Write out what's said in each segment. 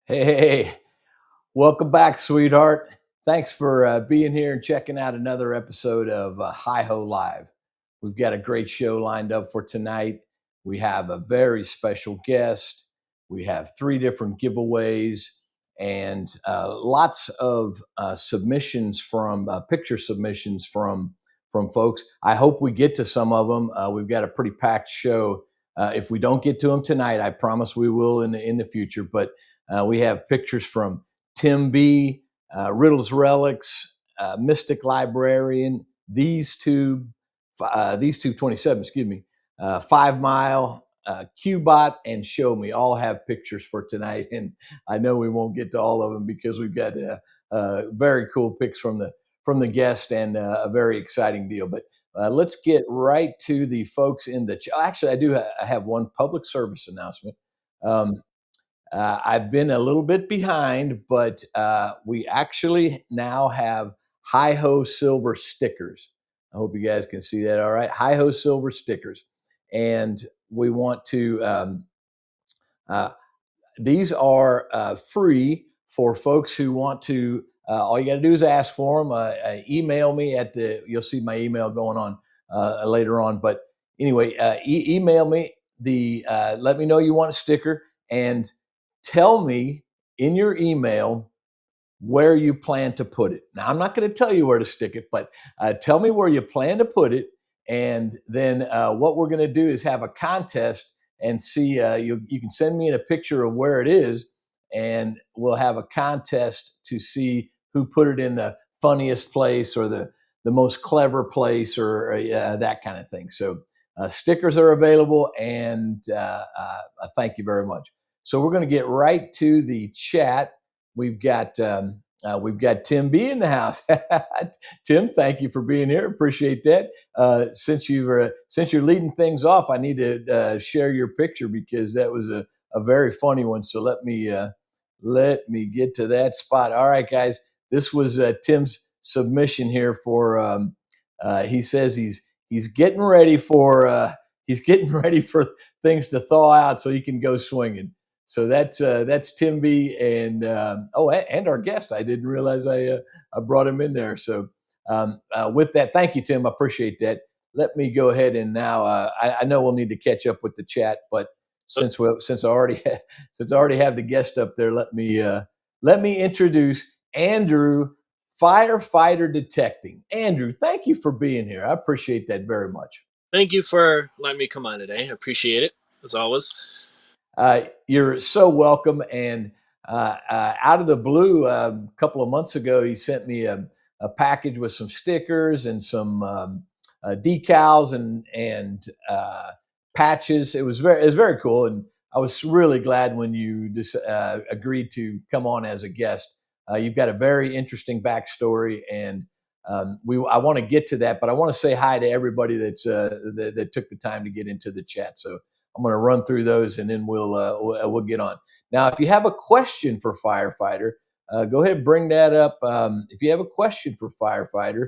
Hey, welcome back, sweetheart. Thanks for being here and checking out another episode of Hi Ho Live. We've got a great show lined up for tonight. We have a very special guest. We have three different giveaways and lots of submissions from picture submissions from folks. I hope we get to some of them. We've got a pretty packed show. If we don't get to them tonight, I promise we will in the future. But we have pictures from Tim B, Riddles Relics, Mystic Librarian, these two 27, excuse me, 5 Mile, Qbot, and Show Me all have pictures for tonight. And I know we won't get to all of them because we've got very cool pics from the guest and a very exciting deal. But let's get right to the folks in the. Actually, I have one public service announcement. Um, I've been a little bit behind, but we actually now have Hi Ho Silver stickers. I hope you guys can see that. All right, Hi Ho Silver stickers, and we want to. Uh, these are free for folks who want to. All you got to do is ask for them. Email me at the. You'll see my email going on later on. But anyway, email me the. Let me know you want a sticker and tell me in your email where you plan to put it. Now, I'm not going to tell you where to stick it, but tell me where you plan to put it. And then what we're going to do is have a contest and see. You can send me in a picture of where it is, and we'll have a contest to see who put it in the funniest place or the most clever place or that kind of thing. So stickers are available, and thank you very much. So we're going to get right to the chat. We've got Tim B in the house. Tim, thank you for being here. Appreciate that. Since you're leading things off, I need to share your picture because that was a very funny one. So let me get to that spot. All right, guys, this was Tim's submission here for. He says he's getting ready for things to thaw out so he can go swinging. So that's Tim B and and our guest. I didn't realize I brought him in there. So with that, thank you, Tim. I appreciate that. Let me go ahead and now I know we'll need to catch up with the chat, but since I already since I already have the guest up there, let me introduce Andrew, firefighter detecting. Andrew, thank you for being here. I appreciate that very much. Thank you for letting me come on today. I appreciate it, as always. You're so welcome. And out of the blue, a couple of months ago, he sent me a package with some stickers and some decals and patches. It was very cool, and I was really glad when you agreed to come on as a guest. You've got a very interesting backstory, and I want to get to that, but I want to say hi to everybody that took the time to get into the chat. So I'm going to run through those, and then we'll get on. Now, if you have a question for Firefighter, go ahead and bring that up. If you have a question for Firefighter,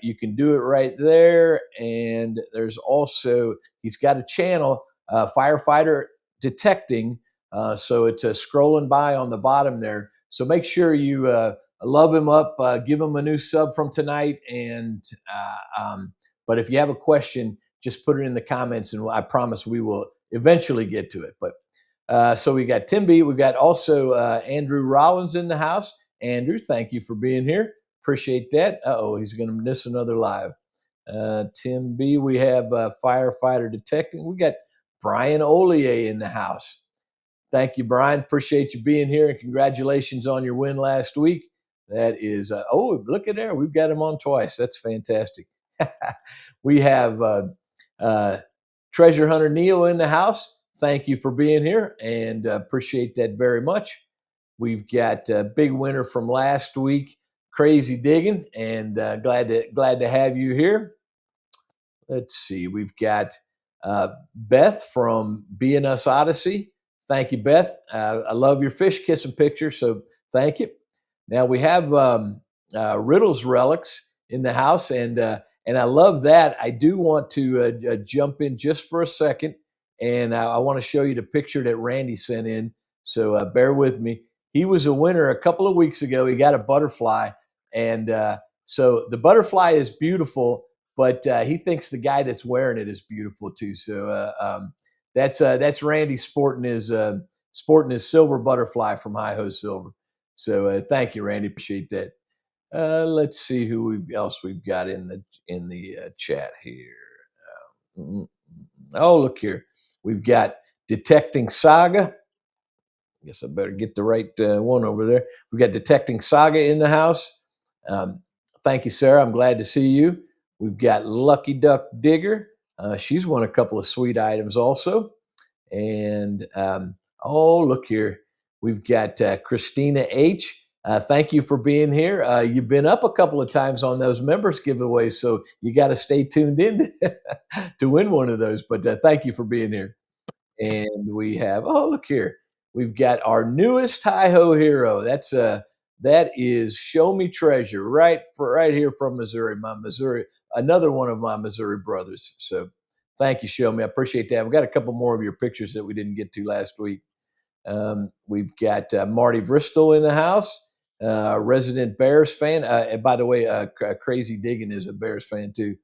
you can do it right there. And there's also he's got a channel, Firefighter Detecting. So it's scrolling by on the bottom there. So make sure you love him up, give him a new sub from tonight. And but if you have a question, just put it in the comments, and I promise we will eventually get to it. But so we got Tim B. We've got also Andrew Rollins in the house. Andrew, thank you for being here. Appreciate that. He's going to miss another live. Tim B. We have firefighter detecting. We got Brian Olier in the house. Thank you, Brian. Appreciate you being here, and congratulations on your win last week. That is, look at there. We've got him on twice. That's fantastic. We have Treasure Hunter Neil in the house. Thank you for being here, and appreciate that very much. We've got a big winner from last week, Crazy Digging, and glad to have you here. Let's see. We've got Beth from BNS Odyssey. Thank you, Beth. I love your fish kissing picture, so thank you. Now we have Riddles Relics in the house, and I love that. I do want to jump in just for a second, and I want to show you the picture that Randy sent in. So bear with me. He was a winner a couple of weeks ago. He got a butterfly, and so the butterfly is beautiful, but he thinks the guy that's wearing it is beautiful too. So that's Randy sporting his silver butterfly from Hi Ho Silver. So thank you, Randy. Appreciate that. Let's see who else we've got in the chat here. Oh, look here. We've got Detecting Saga. I guess I better get the right one over there. We've got Detecting Saga in the house. Thank you, Sarah. I'm glad to see you. We've got Lucky Duck Digger. She's won a couple of sweet items also. And oh, look here. We've got Christina H. Thank you for being here. You've been up a couple of times on those members giveaways, so you got to stay tuned in to win one of those. But thank you for being here. And we have, oh, look here. We've got our newest Hi-Ho hero. That is Show Me Treasure, right here from Missouri, another one of my Missouri brothers. So thank you, Show Me. I appreciate that. We've got a couple more of your pictures that we didn't get to last week. We've got Marty Bristol in the house, resident Bears fan. And by the way, Crazy Diggin is a Bears fan too.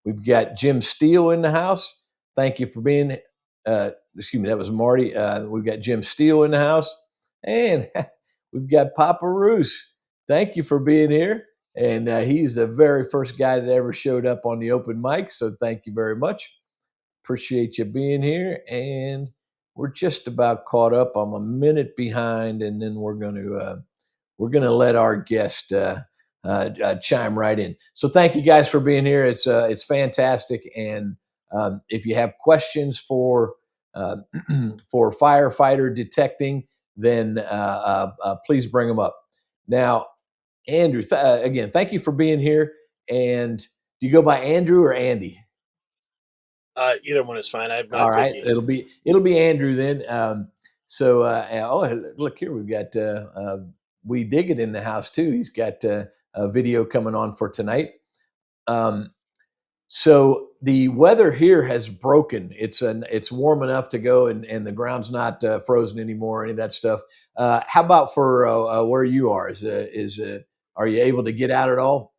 We've got Jim Steele in the house. Thank you for being. Excuse me, that was Marty. We've got Jim Steele in the house, and we've got Papa Roos. Thank you for being here. And he's the very first guy that ever showed up on the open mic. So thank you very much. Appreciate you being here. And we're just about caught up. I'm a minute behind, and then we're going to let our guest chime right in. So thank you guys for being here. It's fantastic. And if you have questions for for firefighter detecting, then please bring them up. Now, Andrew, again, thank you for being here. And do you go by Andrew or Andy? Either one is fine. I'm not All right, picky. it'll be Andrew then. So oh, look here, we've got We Dig It in the house too. He's got a video coming on for tonight. So the weather here has broken. It's warm enough to go, and the ground's not frozen anymore, any of that stuff. How about for where you are? Are you able to get out at all?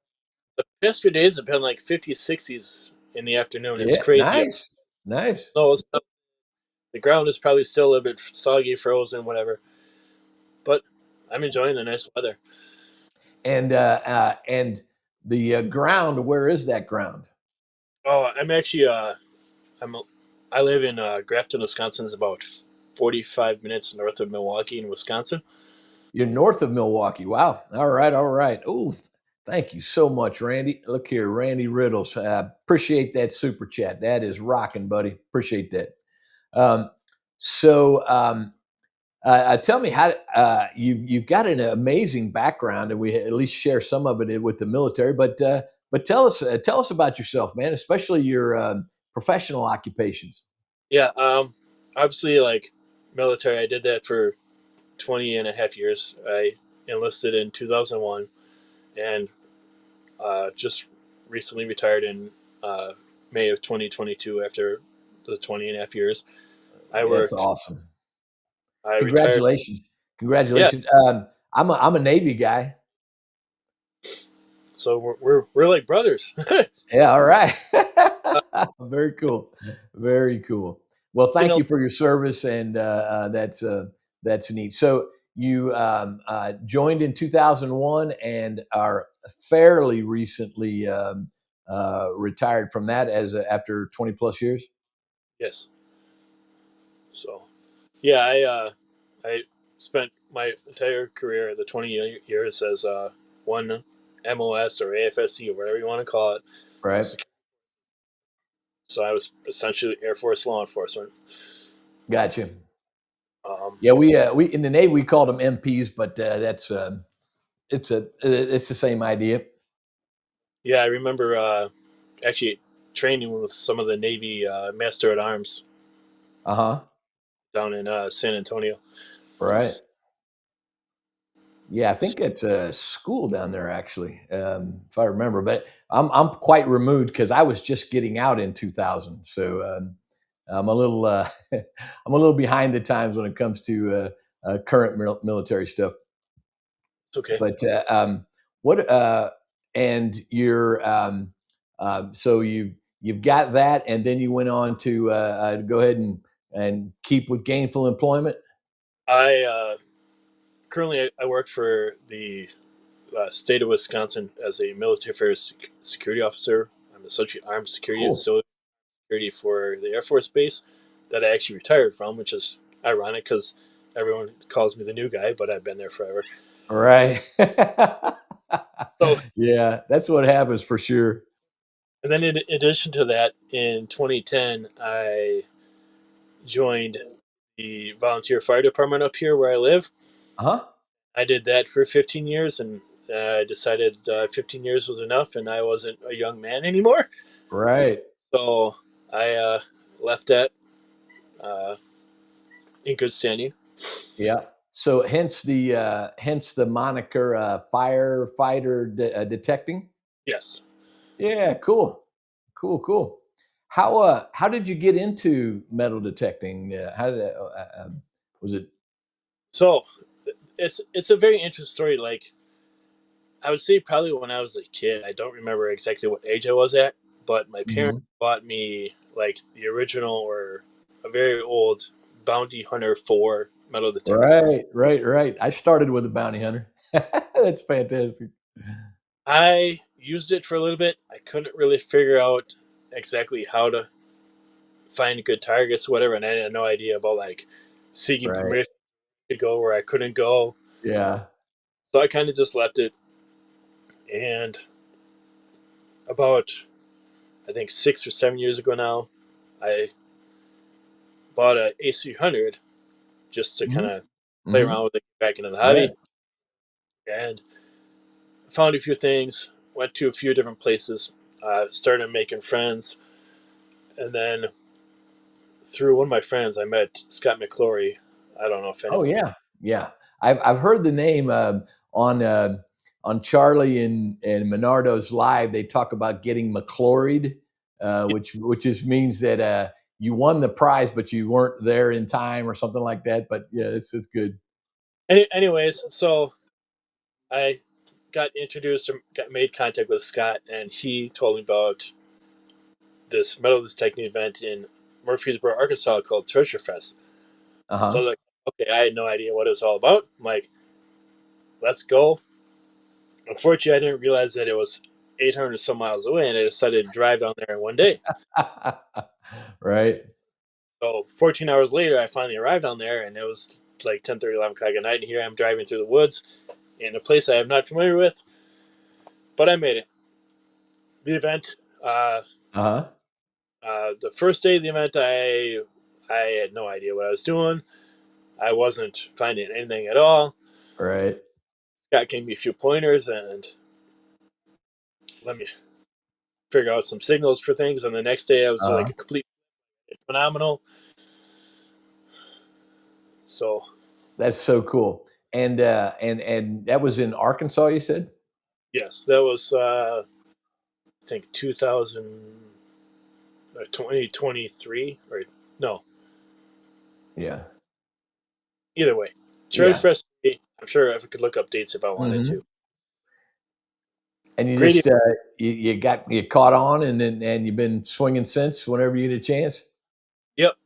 The past few days have been like 50s, 60s in the afternoon. It's Yeah, crazy. nice. So the ground is probably still a little bit soggy, frozen, whatever. But I'm enjoying the nice weather. And the ground. Where is that ground? Oh, I'm actually I live in Grafton, Wisconsin. It's about 45 minutes north of Milwaukee in Wisconsin. You're north of Milwaukee. Wow. All right. All right. Oh, thank you so much, Randy. Look here, Randy Riddles. Appreciate that super chat. That is rocking, buddy. Appreciate that. Um, so, tell me how you've got an amazing background, and we at least share some of it with the military. But tell us about yourself, man, especially your professional occupations. Yeah, obviously, like military, I did that for 20 and a half years. I enlisted in 2001 and just recently retired in May of 2022 after the 20 and a half years. I That's worked, awesome. I retired. Congratulations. Yeah, Congratulations. I'm a Navy guy. so we're like brothers. Yeah, all right. Very cool. Very cool. Well, you thank know, you for your service, and that's neat. So you joined in 2001 and are fairly recently retired from that after 20 plus years. yes. So yeah, I spent my entire career, the 20 years, as one MOS or AFSC or whatever you want to call it. Right. So I was essentially Air Force law enforcement. Gotcha. Um, Yeah, we in the Navy we called them MPs, but that's it's the same idea. yeah, I remember actually training with some of the Navy Master at Arms Uh-huh. down in San Antonio. Right. Yeah, I think it's a school down there actually, if I remember. But I'm quite removed because I was just getting out in 2000. So I'm a little I'm a little behind the times when it comes to current military stuff. It's okay. But what and you're so you've got that, and then you went on to go ahead and keep with gainful employment. I currently I work for the state of Wisconsin as a military affairs security officer. I'm associate armed security Cool. security for the Air Force Base that I actually retired from, which is ironic because everyone calls me the new guy, but I've been there forever. Right. So, Yeah, that's what happens for sure. and then in addition to that, in 2010, I joined the volunteer fire department up here where I live. Huh? I did that for 15 years and I decided 15 years was enough and I wasn't a young man anymore. Right. So I left that uh, in good standing. Yeah. So hence the moniker firefighter detecting. Yes. Yeah, cool. Cool, cool. How did you get into metal detecting? How did was it So it's a very interesting story. Like I would say probably when I was a kid, I don't remember exactly what age I was at, but my parents Mhm. bought me like the original or a very old Bounty Hunter 4 metal detector. Right, right, right. I started with a bounty hunter. That's fantastic. I used it for a little bit. I couldn't really figure out exactly how to find good targets, or whatever, and I had no idea about like seeking Right. permission to go where I couldn't go. Yeah. So I kind of just left it. And about I think 6 or 7 years ago now, I bought a AC100 just to kind Mhm. of play Mhm. around with it, back into the Right. hobby, and found a few things. Went to a few different places, started making friends, and then through one of my friends, I met Scott McClory. I don't know if Oh anyone. yeah. Yeah. I've heard the name on on Charlie and Minardo's live. They talk about getting McCloried, which just means that you won the prize, but you weren't there in time or something like that. But yeah, it's good. Anyways, so I got introduced or got made contact with Scott, and he told me about this metal detecting event in Murfreesboro, Arkansas called Treasure Fest. Uh So I huh. was like, okay, I had no idea what it was all about. I'm like, let's go. Unfortunately, I didn't realize that it was 800 some miles away, and I decided to drive down there in one day. Right. So 14 hours later, I finally arrived down there, and it was like 10:30, 11 o'clock at night, and here I'm driving through the woods in a place I am not familiar with, but I made it. The event, Uh huh. the first day of the event, I had no idea what I was doing. I wasn't finding anything at all. Right. Scott gave me a few pointers and let me figure out some signals for things. And the next day, I was Uh huh. like a complete phenomenal. So That's so cool. And that was in Arkansas, you said? yes, that was I think 2023 or no, Yeah. either way. Cherry Yeah. Fest. I'm sure if I could look up dates if I wanted Mhm. to. And you Great. just you got you caught on, and you've been swinging since whenever you get a chance. Yep. So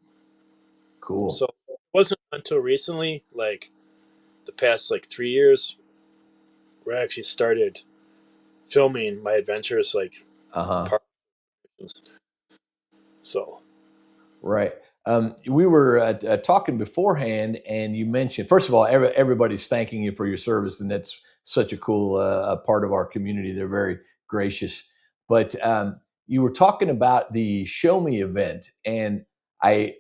Cool. it wasn't until recently, like the past like 3 years, where I actually started filming my adventures, like Uh huh. parts. So Right. We were talking beforehand, and you mentioned, first of all, everybody's thanking you for your service, and that's such a cool part of our community. They're very gracious. But you were talking about the Show Me event, and I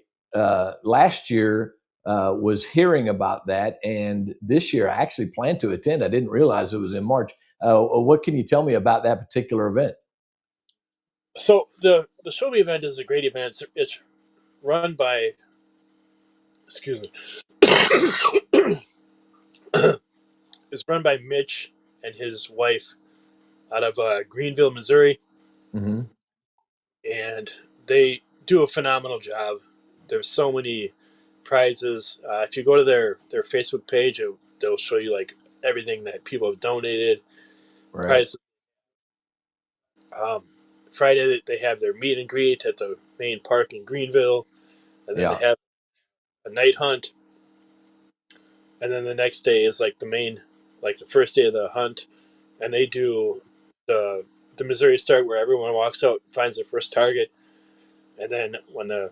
last year was hearing about that, and this year I actually plan to attend. I didn't realize it was in March. What can you tell me about that particular event? the Show Me event is a great event. It's run by, excuse me, it's run by Mitch and his wife out of Greenville, Missouri, Hmm. and they do a phenomenal job. there's so many prizes. If you go to their Facebook page, they'll show you like everything that people have donated. Right. Prizes. Um, Friday they have their meet and greet at the main park in Greenville, and then they Yeah. have a night hunt, and then the next day is like the main, like the first day of the hunt, and they do the the Missouri start where everyone walks out, finds their first target, and then when the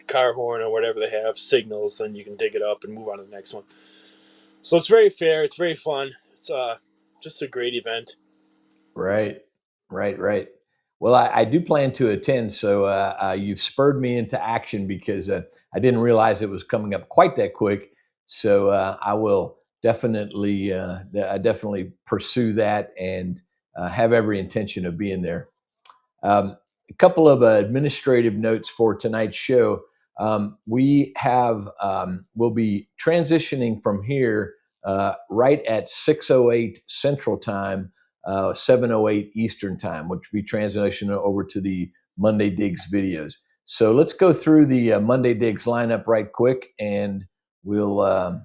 car horn or whatever they have signals, then you can dig it up and move on to the next one. So it's very fair. It's very fun. It's just a great event. Right, right. Well, I do plan to attend, so you've spurred me into action because I didn't realize it was coming up quite that quick. So I will definitely pursue that and have every intention of being there. A couple of administrative notes for tonight's show. We'll be transitioning from here right at 6:08 Central Time, 7:08 Eastern Time, which will be transitioning over to the Monday Digs videos. So let's go through the Monday Digs lineup right quick, and we'll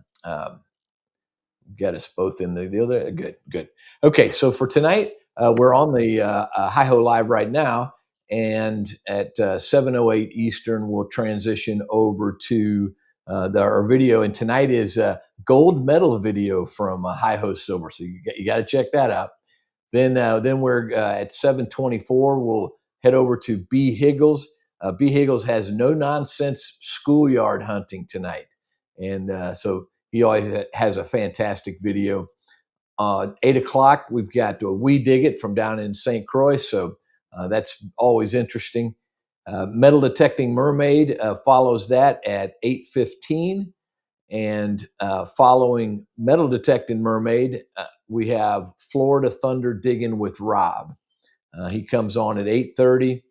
get us both in the deal there. Good. Okay, so for tonight, we're on the Hi Ho Live right now, and at 7:08 Eastern, we'll transition over to our video. And tonight is a gold medal video from Hi Ho Silver, so you got to check that out. Then we're at 7:24. We'll head over to B Higgles. B Higgles has no nonsense schoolyard hunting tonight, and so he always has a fantastic video. 8 o'clock, we've got We Dig It from down in St. Croix, so that's always interesting. Metal Detecting Mermaid follows that at 8:15. And following Metal Detecting Mermaid, we have Florida Thunder Digging with Rob. He comes on at 8:30.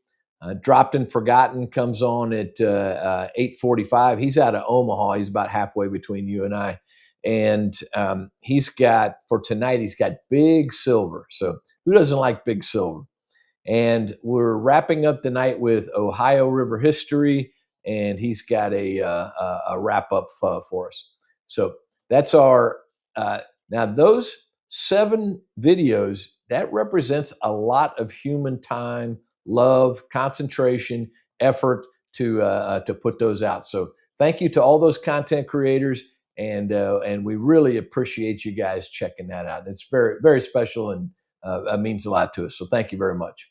Dropped and Forgotten comes on at 8:45. He's out of Omaha. He's about halfway between you and I. And for tonight, he's got Big Silver. So who doesn't like Big Silver? And we're wrapping up the night with Ohio River History, and he's got a wrap up for us. So that's our now those 7 videos that represents a lot of human time, love, concentration, effort to put those out. So thank you to all those content creators, and we really appreciate you guys checking that out. It's very special, and it means a lot to us. So thank you very much.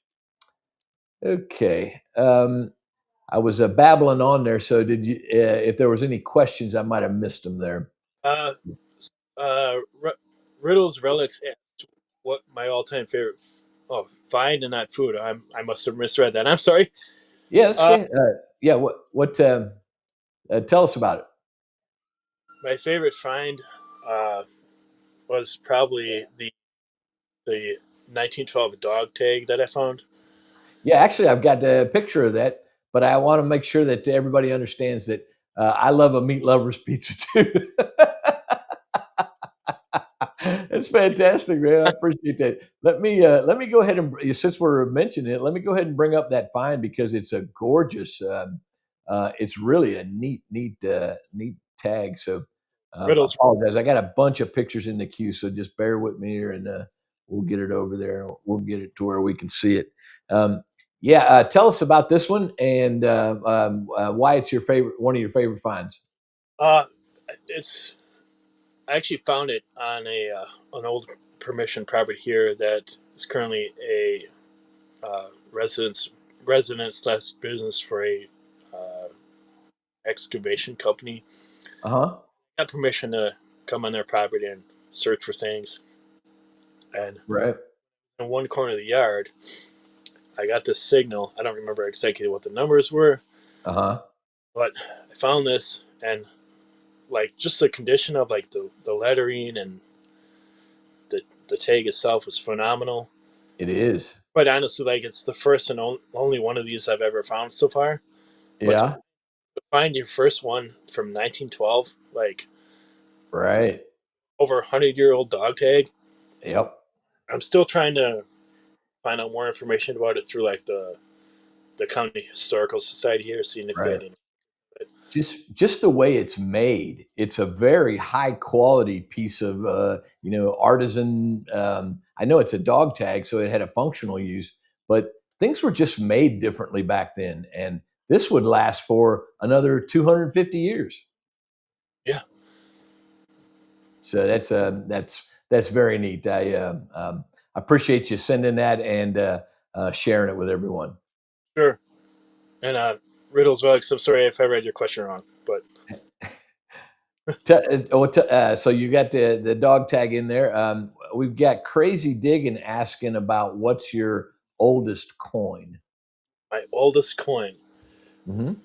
Okay. I was babbling on there. So did you? If there was any questions, I might have missed them there. Uh, Riddles Relics asked what my all-time favorite. Oh, find and not food. I must have misread that. I'm sorry. Yeah, that's Uh, okay. Yeah. What? Tell us about it. my favorite find uh, was probably the 1912 dog tag that I found. Yeah, actually, I've got a picture of that, but I want to make sure that everybody understands that I love a meat lover's pizza too. It's fantastic, man. I appreciate that. Let me go ahead and since we're mentioning it, let me go ahead and bring up that find because it's a gorgeous. It's really a neat tag. So I Riddles. apologize. I got a bunch of pictures in the queue, so just bear with me here, and we'll get it over there. We'll get it to where we can see it. Yeah, tell us about this one and why it's your favorite, one of your favorite finds. Uh, it's I actually found it on an old permission property here that is currently a residence slash business for a uh, excavation company. Uh huh. I got permission to come on their property and search for things. And Right. in one corner of the yard, I got this signal. I don't remember exactly what the numbers were, Uh huh. but I found this and like just the condition of like the lettering and the tag itself was phenomenal. It is. Quite honestly, like it's the first and only one of these I've ever found so far. But to Yeah. find your first one from 1912, like Right. over 100-year-old dog tag, Yep. I'm still trying to find out more information about it through like the county historical society here, seeing if they Right. had any. just the way it's made, it's a very high quality piece of artisan. I know it's a dog tag, so it had a functional use, but things were just made differently back then, and this would last for another 250 years. Yeah, So that's very neat. I appreciate you sending that and sharing it with everyone. sure. And riddles were like, so sorry if I read your question wrong, but So you got the dog tag in there. We've got Crazy Digging asking about what's your oldest coin. my oldest coin. Hmm. Um,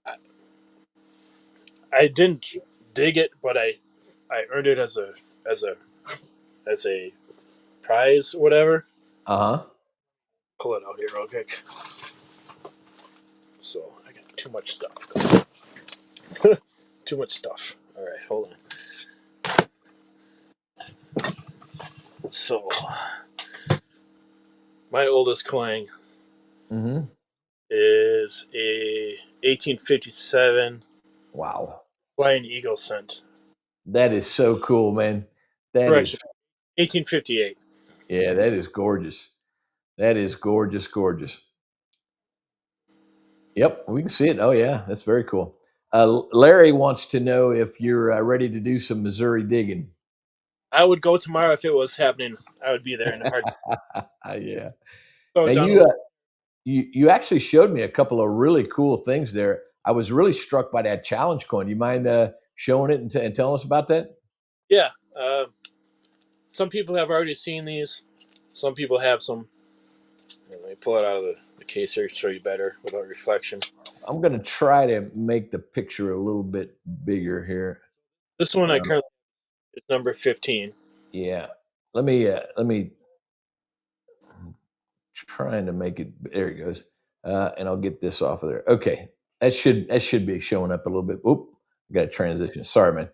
I, I didn't dig it, but I earned it as a as a prize, or whatever. Uh huh. Pull it out here real quick. So I got too much stuff. Too much stuff. All right, hold on. So my oldest coin Hmm. is a 1857 Wow, Flying Eagle cent. that is so cool, man. That is Correction, 1858. Yeah, that is gorgeous. That is gorgeous, gorgeous. Yep, we can see it. Oh yeah, that's very cool. Larry wants to know if you're ready to do some Missouri digging. I would go tomorrow if it was happening. I would be there in a heart. Yeah. So Now done you with. you actually showed me a couple of really cool things there. I was really struck by that challenge coin. You mind showing it and telling us about that? Yeah. Some people have already seen these. Some people have some. Let me pull it out of the case here to show you better without reflection. I'm going to try to make the picture a little bit bigger here. This one I Um, currently is number 15. yeah, let me trying to make it. There it goes, and I'll get this off of there. Okay, that should be showing up a little bit. Oop, I got a transition. Sorry, man.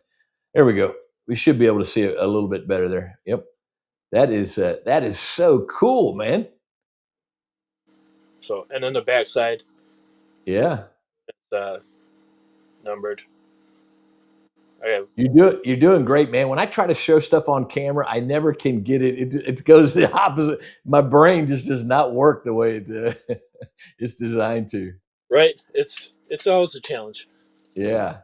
There we go. We should be able to see it a little bit better there. Yep, that is so cool, man. So, and then the backside, Yeah. uh, numbered. I have You're doing great, man. When I try to show stuff on camera, I never can get it. It goes the opposite. My brain just does not work the way it's designed to. right. It's always a challenge. Yeah.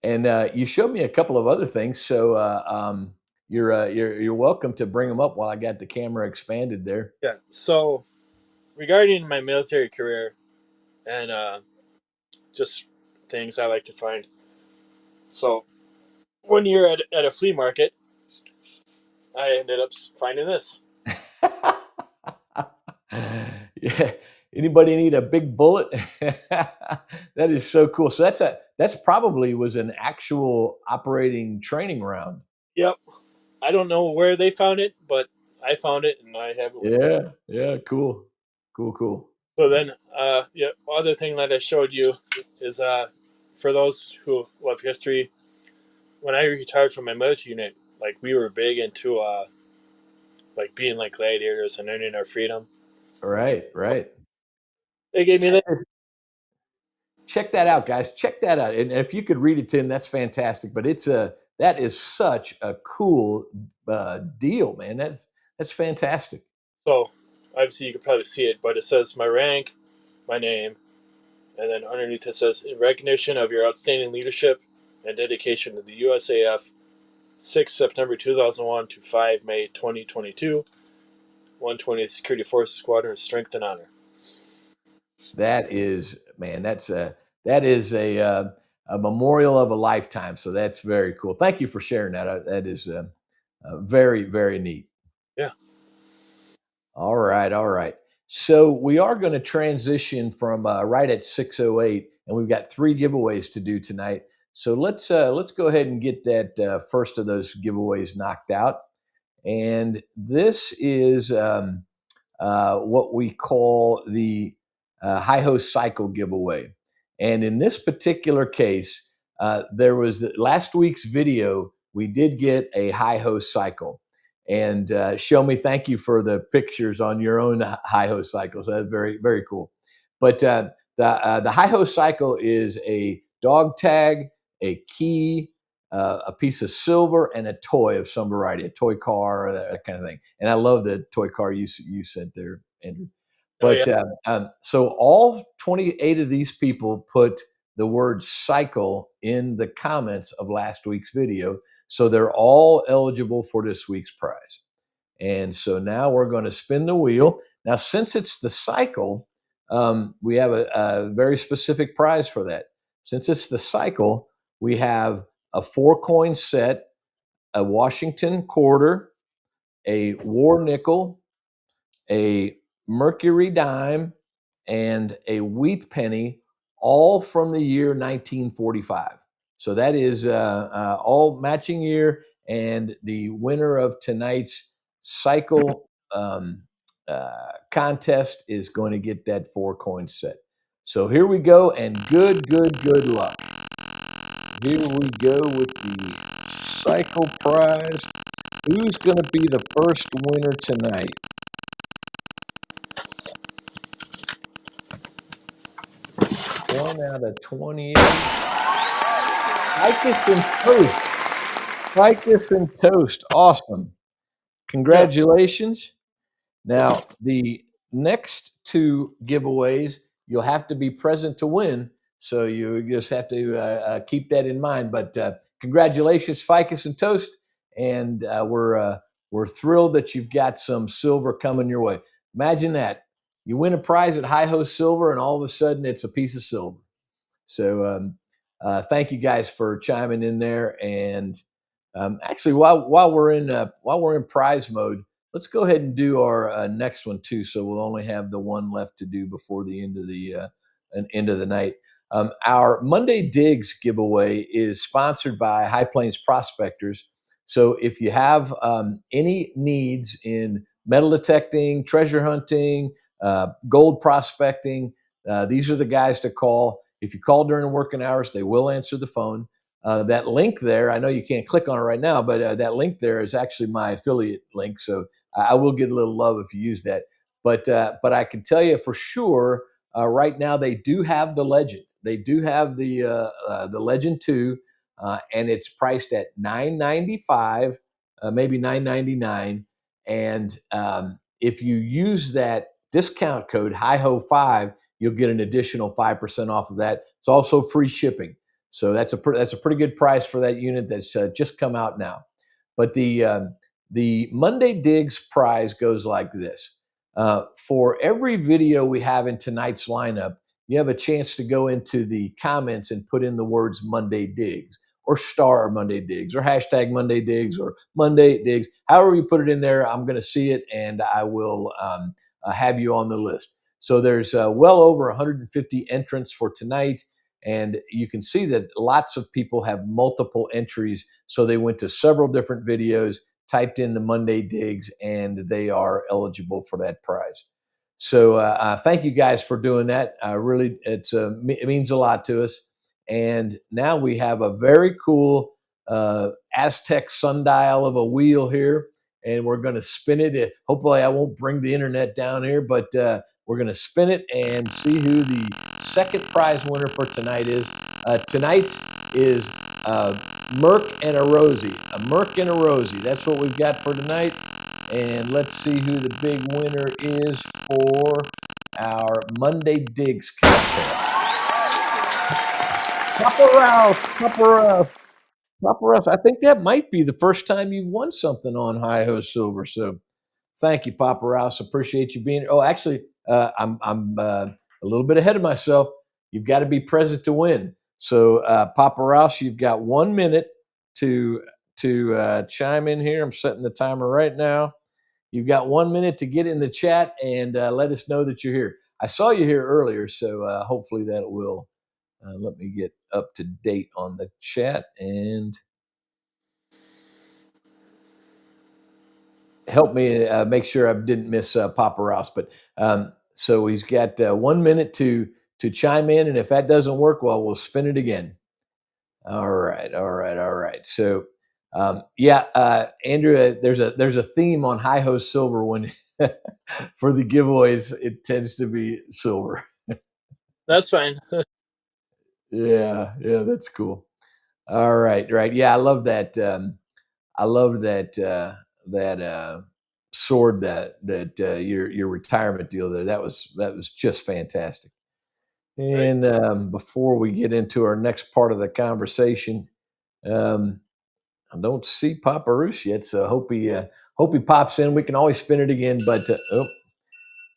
And you showed me a couple of other things, so you're welcome to bring them up while I got the camera expanded there. Yeah. So regarding my military career and just things I like to find. So one year at a flea market, I ended up finding this. Yeah. Anybody need a big bullet? That is so cool. So that's probably was an actual operating training round. Yep. I don't know where they found it, but I found it and I have it with me. Yeah, yeah, cool. Cool, cool. So then, yeah, other thing that I showed you is for those who love history, when I retired from my military unit, like we were big into like being like gladiators and earning our freedom. Right, right. They gave me Check that. check that out, guys. Check that out. And if you could read it to him, that's fantastic. But that is such a cool deal, man. That's fantastic. So obviously you could probably see it, but it says my rank, my name, and then underneath it says in recognition of your outstanding leadership and dedication to the USAF, 6 September 2001 to 5 May 2022, 120th Security Forces Squadron, strength and honor. That is, man. That is a memorial of a lifetime. So that's very cool. Thank you for sharing that. That is very, very neat. Yeah. All right, all right. So we are going to transition from right at 6:08, and we've got three giveaways to do tonight. So let's go ahead and get that first of those giveaways knocked out. And this is what we call the Hi-Ho Cycle giveaway. And in this particular case, there was last week's video. We did get a Hi-Ho Cycle. And Show Me, thank you for the pictures on your own Hi-Ho cycles. That's very, very cool. But the Hi-Ho Cycle is a dog tag, a key, a piece of silver, and a toy of some variety, a toy car, that kind of thing. And I love the toy car you sent there, Andrew. Oh yeah. But so all 28 of these people put the word cycle in the comments of last week's video. So they're all eligible for this week's prize. And so now we're going to spin the wheel. Now, since it's the cycle, we have a very specific prize for that. Since it's the cycle, we have a 4-coin set, a Washington quarter, a war nickel, a mercury dime, and a wheat penny, all from the year 1945. So that is all matching year. And the winner of tonight's cycle contest is going to get that 4-coin set. So here we go, and good luck. Here we go with the cycle prize. Who's going to be the first winner tonight? One out of 28. Ficus and toast. Ficus and toast. Awesome. Congratulations. Now, the next 2 giveaways, you'll have to be present to win. So you just have to keep that in mind. But congratulations, Ficus and toast. And we're thrilled that you've got some silver coming your way. Imagine that. You win a prize at Hi-Ho Silver, and all of a sudden it's a piece of silver. So thank you guys for chiming in there. And actually, while we're in prize mode, let's go ahead and do our next one too. So we'll only have the one left to do before the end of the night. Our Monday Digs giveaway is sponsored by High Plains Prospectors. So if you have any needs in metal detecting, treasure hunting, gold prospecting, these are the guys to call. If you call during working hours, they will answer the phone. That link there, I know you can't click on it right now, but that link there is actually my affiliate link. So I will get a little love if you use that. But I can tell you for sure, right now they do have the Legend. They do have the Legend 2, and it's priced at $9.95, maybe $9.99. And if you use that discount code HIHO5, you'll get an additional 5% off of that. It's also free shipping. So that's a pretty good price for that unit that's just come out now. But the Monday Digs prize goes like this. For every video we have in tonight's lineup, you have a chance to go into the comments and put in the words Monday Digs or star Monday Digs or hashtag Monday Digs or Monday Digs. However you put it in there, I'm going to see it and I will have you on the list. So there's well over 150 entrants for tonight. And you can see that lots of people have multiple entries. So they went to several different videos, typed in the Monday Digs, and they are eligible for that prize. So thank you guys for doing that. Really, it means a lot to us. And now we have a very cool Aztec sundial of a wheel here. And we're going to spin it. Hopefully I won't bring the internet down here, but we're going to spin it and see who the second prize winner for tonight is. Tonight's is Merc and a Rosie. A Merc and a Rosie. That's what we've got for tonight. And let's see who the big winner is for our Monday Digs contest. Papa Ralph. I think that might be the first time you've won something on Hi-Ho Silver. So thank you, Papa Rouse. Appreciate you being here. Oh, actually, I'm a little bit ahead of myself. You've got to be present to win. So, Papa Rouse, you've got 1 minute to chime in here. I'm setting the timer right now. You've got 1 minute to get in the chat and let us know that you're here. I saw you here earlier, so hopefully that will let me get up to date on the chat and help me make sure I didn't miss Papa Rouse. But so he's got 1 minute to chime in, and if that doesn't work, well, we'll spin it again. All right. So Andrew, there's a theme on Hi-Ho Silver when for the giveaways. It tends to be silver. That's fine. Yeah, yeah, that's cool. All right, right. Yeah, I love that. I love that that sword that your retirement deal there. That was just fantastic. Right. And before we get into our next part of the conversation, um, I don't see Papa Roos yet, so hope he pops in. We can always spin it again, but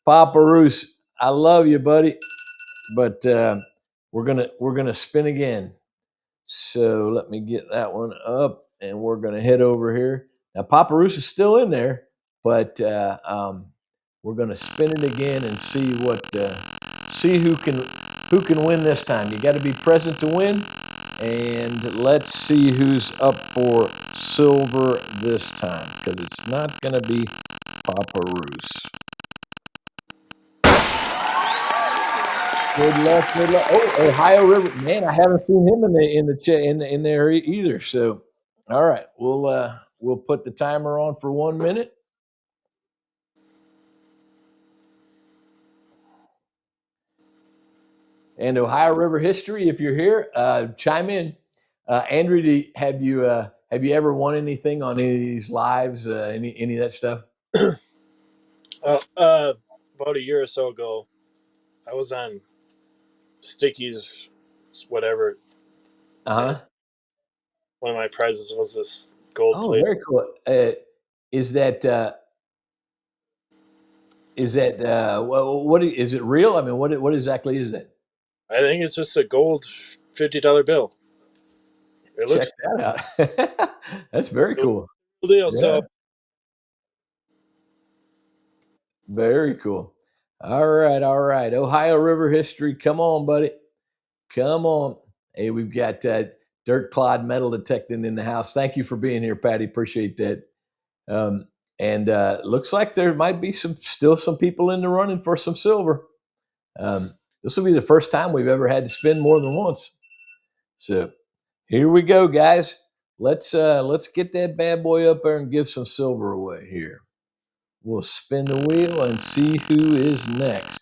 Papa Roos, I love you, buddy, but we're gonna spin again. So let me get that one up, and we're gonna head over here. Now Papa Roos is still in there, but we're gonna spin it again and see who can win this time. You got to be present to win. And let's see who's up for silver this time, because it's not going to be Papa Roos. Good luck, good luck. Oh, Ohio River, man! I haven't seen him in there either. So, all right, we'll put the timer on for 1 minute. And Ohio River history, if you're here, chime in. Andrew, have you ever won anything on any of these lives? Any of that stuff? About a year or so ago, I was on Stickies, whatever, Uh and huh. one of my prizes was this gold Oh, plate. very cool. Is that is it real? I mean, what exactly is that? I think it's just a gold $50 bill. It Check looks that out. That's very real cool. deal. Yeah, So very cool. All right, all right. Ohio River history. Come on, buddy. Come on. Hey, we've got Dirt Clod metal detecting in the house. Thank you for being here, Patty. Appreciate that. Um, and looks like there might be still some people in the running for some silver. This will be the first time we've ever had to spend more than once. So here we go, guys. Let's get that bad boy up there and give some silver away here. We'll spin the wheel and see who is next,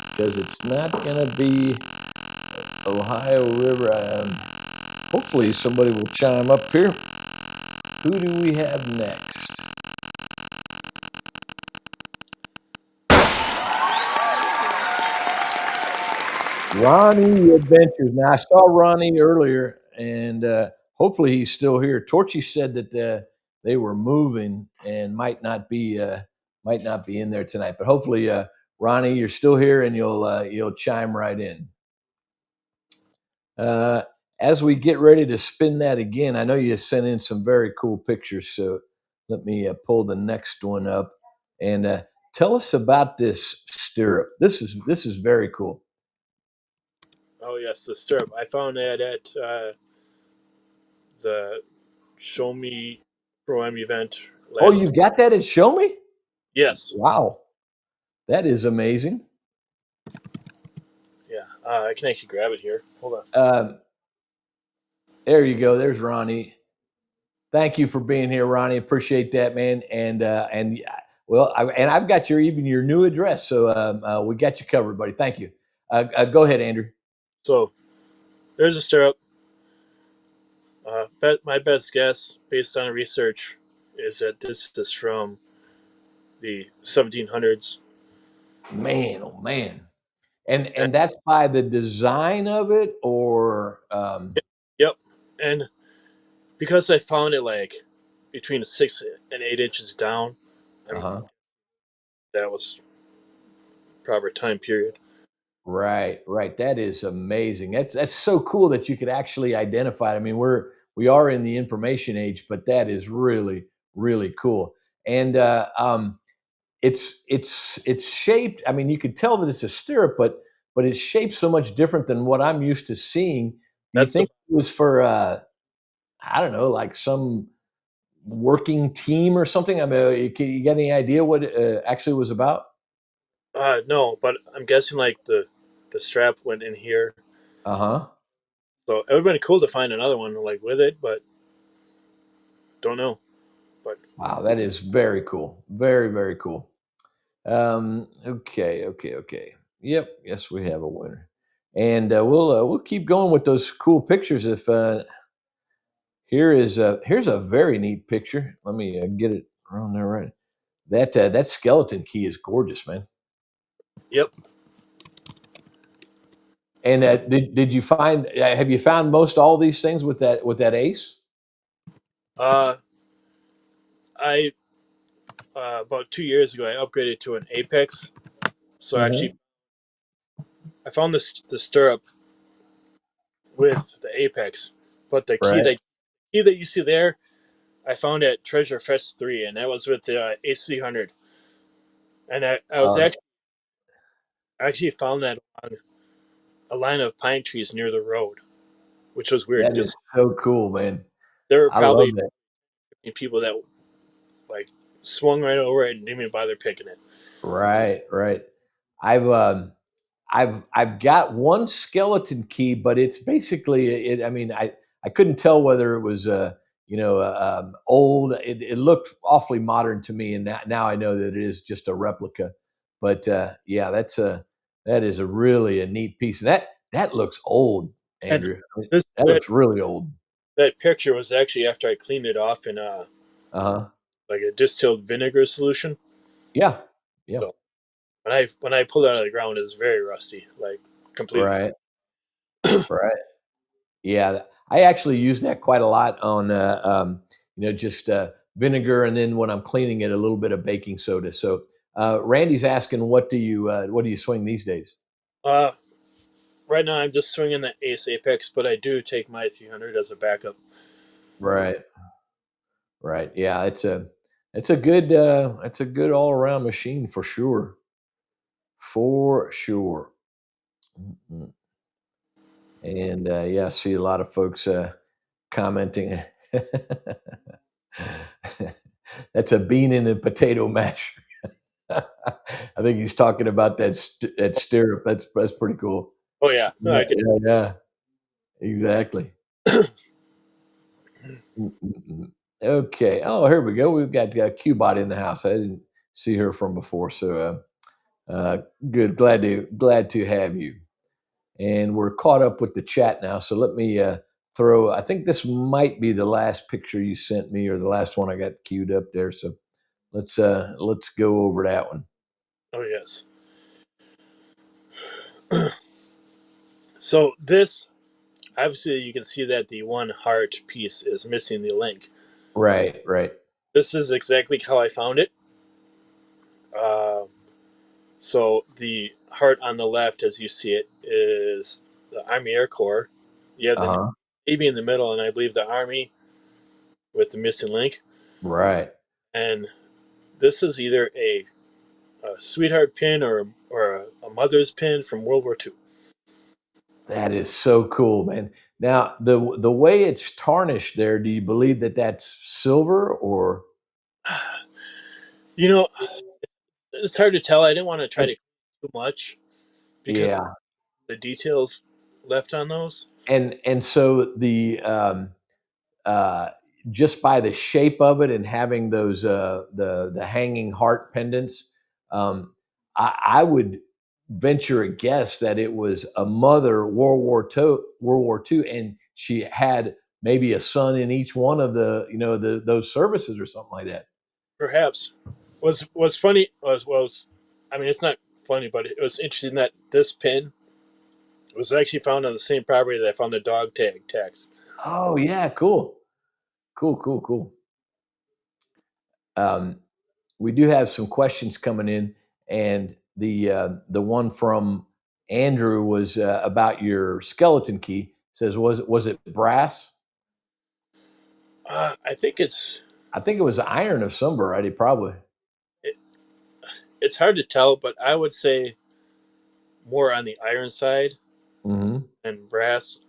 because it's not gonna be Ohio River. Hopefully somebody will chime up here. Who do we have next? Ronnie Adventures. Now I saw Ronnie earlier, and hopefully he's still here. Torchy said that they were moving and might not be in there tonight. But hopefully, Ronnie, you're still here, and you'll chime right in. Uh, as we get ready to spin that again, I know you sent in some very cool pictures. So let me pull the next one up and tell us about this stirrup. This is very cool. oh yes, the stirrup. I found that at the Show Me Pro Am event Oh, last you night. got that at Show Me? Yes. Wow, that is amazing. Yeah. I can actually grab it here. Hold on. Um, there you go. There's Ronnie. Thank you for being here, Ronnie. Appreciate that, man. And well, I've got your new address, so we got you covered, buddy. Thank you. Go ahead, Andrew. So there's a stirrup. My best guess, based on research, is that this is from the 1700s. Man, oh man. And that's by the design of it, or Yep. And because I found it like between 6 and 8 inches down, uh I'm huh. that was proper time period. Right, right. That is amazing. That's so cool that you could actually identify it. I mean, we are in the information age, but that is really really cool. And it's shaped. I mean, you could tell that it's a stirrup, but it's shaped so much different than what I'm used to seeing. Do you That's the think it was for I don't know, like some working team or something? I mean, you got any idea what it actually was about? no, but I'm guessing like the strap went in here, Uh huh. so it would have been cool to find another one like with it, but don't know. But Wow, that is very cool. Very, very cool. Okay, okay, okay. Yep, yes, we have a winner. And we'll keep going with those cool pictures. If here's a very neat picture. Let me get it around there right. That skeleton key is gorgeous, man. Yep. And did you find? Have you found most all these things with that ace? Uh, I about 2 years ago I upgraded to an Apex, so Hmm. I found this the stirrup with the Apex, but Right. the key that you see there, I found at Treasure Fest 3, and that was with the AC100. And I was Uh, actually found that on a line of pine trees near the road, which was weird that is because so cool, man. there were I love probably that. people that like swung right over it and didn't even bother picking it. Right, right. I've um, I've got one skeleton key, but it's basically it. I mean, I couldn't tell whether it was old. It looked awfully modern to me, and now I know that it is just a replica. But yeah, that is really a neat piece, and that looks old, And Andrew. I mean, this that looks really old. that picture was actually after I cleaned it off in Uh huh. like a distilled vinegar solution. Yeah. Yeah. So when I pulled it out of the ground, it was very rusty, like completely. Right. Right. Yeah, I actually use that quite a lot on, just vinegar, and then when I'm cleaning it, a little bit of baking soda. So, Randy's asking, what do you swing these days? Uh, right now I'm just swinging the Ace Apex, but I do take my 300 as a backup. Right, right. Yeah, it's a good all around machine for sure, for sure. Mhm. And yeah, I see a lot of folks commenting. That's a bean in a potato masher. I think he's talking about that stirrup. That's pretty cool. Oh yeah, Yeah, yeah, yeah, exactly. Mm, mm, mm. Okay. Oh, here we go. We've got Qbot in the house. I didn't see her from before, so good. Glad to have you. And we're caught up with the chat now. So let me throw. I think this might be the last picture you sent me, or the last one I got queued up there. So let's go over that one. oh yes. So this obviously you can see that the one heart piece is missing the link. Right, right. This is exactly how I found it. Uh, so the heart on the left, as you see it, is the Army Air Corps. You have the Uh-huh. Navy in the middle, and I believe the Army with the missing link. Right. And this is either a sweetheart pin or a mother's pin from World War II. That is so cool, man. Now, the way it's tarnished there, do you believe that that's silver or You know, it's hard to tell. I didn't want to try uh, to too much because yeah. the details left on those. And so uh just by the shape of it and having those the hanging heart pendants, I would venture a guess that it was a mother World War II, and she had maybe a son in each one of those services or something like that. Perhaps was funny was I mean it's not funny, but it was interesting that this pin was actually found on the same property that I found the dog tag tags. Oh yeah, cool. Cool, cool, cool. Um, we do have some questions coming in, and the one from Andrew was about your skeleton key. Says, was it brass? I think I think it was iron of some variety, probably. it, it's hard to tell, but I would say more on the iron side Hmm. than brass.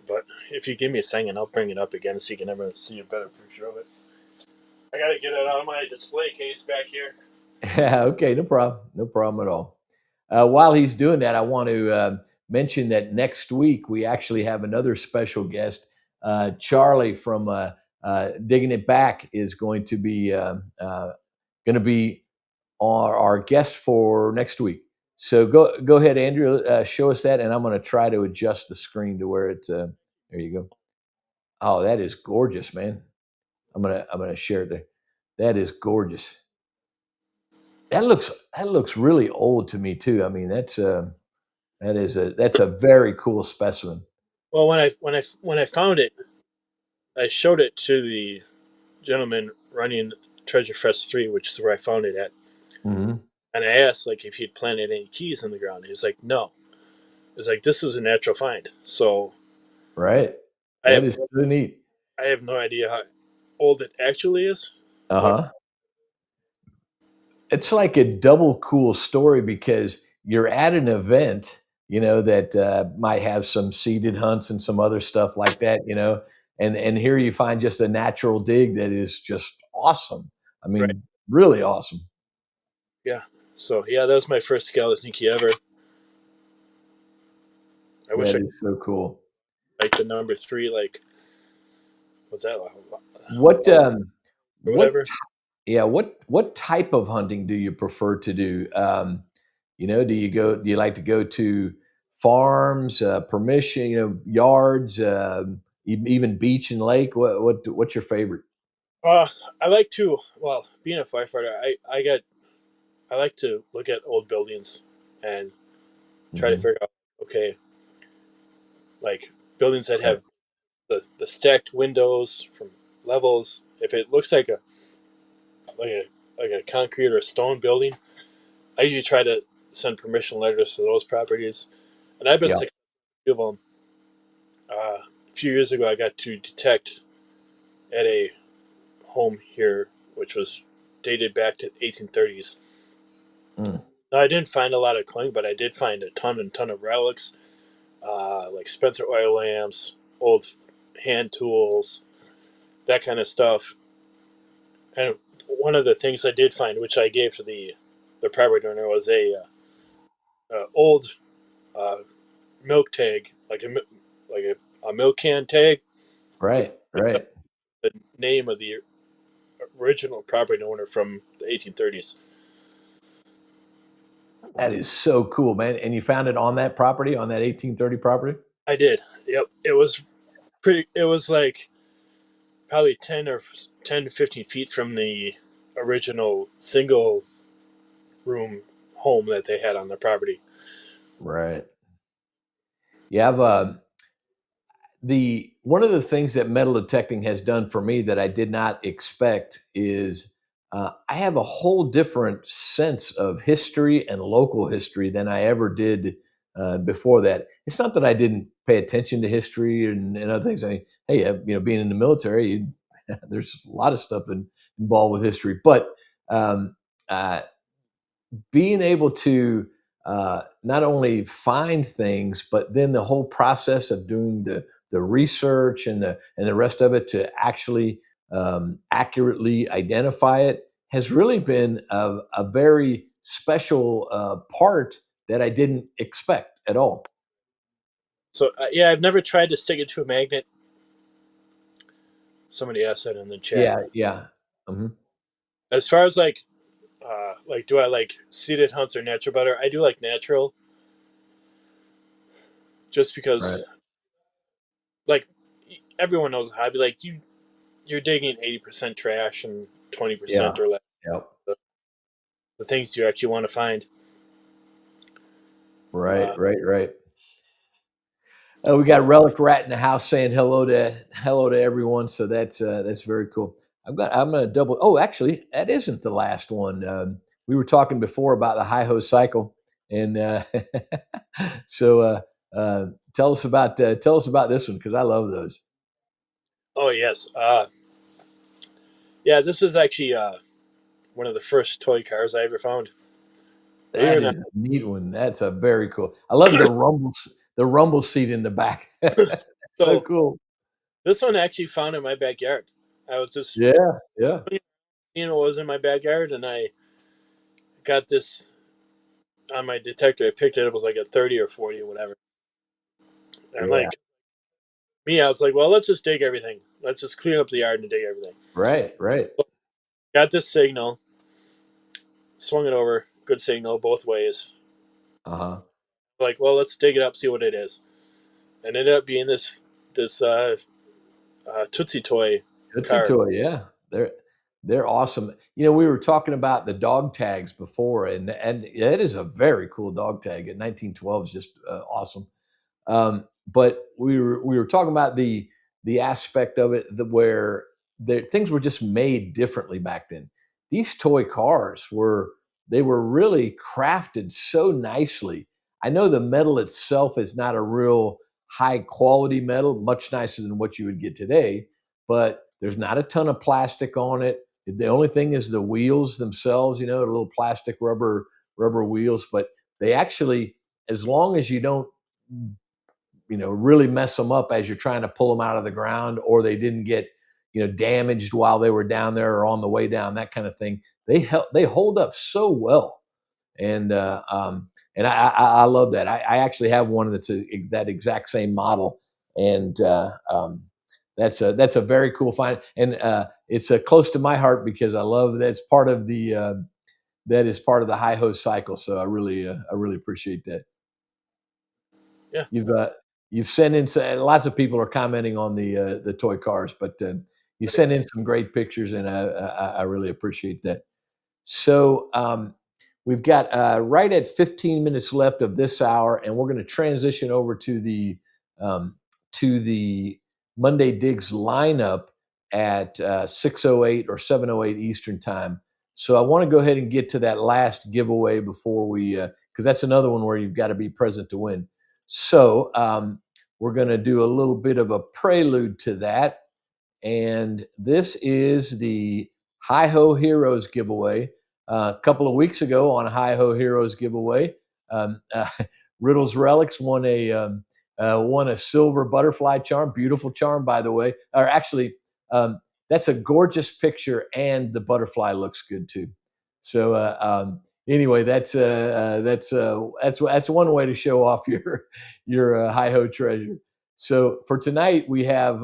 But if you give me a second, I'll bring it up again so you can ever see a better picture of it. I gotta get it out of my display case back here. Yeah, okay, no problem, no problem at all. While he's doing that, I want to mention that next week we actually have another special guest. Charlie from Digging It Back is going to be our guest for next week. So go ahead, Andrew. Show us that, and I'm going to try to adjust the screen to where it. There you go. Oh, that is gorgeous, man. I'm gonna share it there. That is gorgeous. That looks really old to me too. I mean, that's a very cool specimen. Well, when I found it, I showed it to the gentleman running Treasure Fest 3, which is where I found it at. Hmm. And I asked like if he'd planted any keys in the ground. He was like, no. It's like this is a natural find. So Right. I That have is so neat. I have no idea how old it actually is, Uh but huh. It's like a double cool story because you're at an event, that might have some seeded hunts and some other stuff like that, and here you find just a natural dig that is just awesome. I right, mean, really awesome. yeah. So yeah, that was my first skeleton ever. I wish That I is so cool. liked the number 3. Like, what's that? What Or what whatever. Yeah, what type of hunting do you prefer to do? Do you like to go to farms, permission, yards, even beach and lake? What's your favorite? Uh, I like to. Well, being a firefighter, I like to look at old buildings and try to Hmm. figure out, okay, like buildings that Right, have the stacked windows from levels. If it looks like a like a concrete or a stone building, I usually try to send permission letters for those properties. And I've been yeah, successful with them. A few years ago, I got to detect at a home here, which was dated back to 1830s. mm, Now, I didn't find a lot of coin, but I did find a ton of relics, like Spencer oil lamps, old hand tools, that kind of stuff. And one of the things I did find, which I gave to the property owner, was a old uh, milk tag, like a milk can tag, with right, right. the name of the original property owner from the 1830s. That is so cool, man. And you found it on that property, on that 1830 property? I did. Yep. It was pretty. It was like probably 10 to 15 feet from the original single room home that they had on their property. Right. Yeah, the one of the things that metal detecting has done for me that I did not expect is I have a whole different sense of history and local history than I ever did before that. It's not that I didn't pay attention to history and other things. I mean, hey, being in the military, there's a lot of stuff involved with history, but um, uh, being able to not only find things, but then the whole process of doing the research and the rest of it to actually accurately identify it has really been a very special part that I didn't expect at all. So yeah, I've never tried to stick it to a magnet. Somebody asked that in the chat. Yeah, yeah. Mhm. As far as like do I like seeded hunts or natural better? I do like natural, just Right. because like everyone knows a hobby. Like you're digging 80% trash and Yeah. 20% or less Yep. the things you actually want to find. Right. Uh, Right. Right. We got Relic Rat in the house saying hello to everyone. So that's very cool. I'm gonna double. Oh, actually, that isn't the last one. We were talking before about the high ho cycle, and so tell us about this one because I love those. oh yes, yeah. This is actually one of the first toy cars I ever found. Believe it That or not. is a neat one. That's a very cool. I love the rumble seat in the back. So So cool. this one I actually found in my backyard. I was just Yeah, yeah, seeing what was in my backyard, and I got this on my detector. I picked it up. It was like a 30 or 40 or whatever. And yeah. like me, I was like, well, let's just dig everything. Let's just clean up the yard and dig everything. Right, right. Got this signal, swung it over, good signal both ways. Like, well, let's dig it up, see what it is. And it ended up being this Tootsie Toy Tootsie car. Toy, yeah, they're awesome. You know, we were talking about the dog tags before, and it is a very cool dog tag. And 1912 is just awesome. But we were talking about the aspect of it where things were just made differently back then. These toy cars were really crafted so nicely. I know the metal itself is not a real high quality metal, much nicer than what you would get today, but there's not a ton of plastic on it. The only thing is the wheels themselves, you know, the little plastic rubber wheels, but they actually, as long as you don't really mess them up as you're trying to pull them out of the ground, or they didn't get damaged while they were down there or on the way down, that kind of thing, they hold up so well. And uh, um, and I love that. I actually have one that exact same model, and that's a very cool find, and it's close to my heart because I love that's part of that is part of the hi ho cycle. So I really appreciate that. Yeah, You've you've sent in lots of people are commenting on the toy cars, but you sent in some great pictures, and I really appreciate that. So we've got right at 15 minutes left of this hour, and we're going to transition over um, to the Monday Digs lineup at 6:08 or 7:08 Eastern time. So I want to go ahead and get to that last giveaway before we, because that's another one where you've got to be present to win. So we're going to do a little bit of a prelude to that, and this is the Hi Ho Heroes giveaway. A couple of weeks ago on Hi Ho Heroes giveaway, um, uh, Riddles Relics won a silver butterfly charm, beautiful charm, by the way. Or actually, that's a gorgeous picture, and the butterfly looks good too. So anyway, that's one way to show off your Hi Ho treasure. So for tonight, we have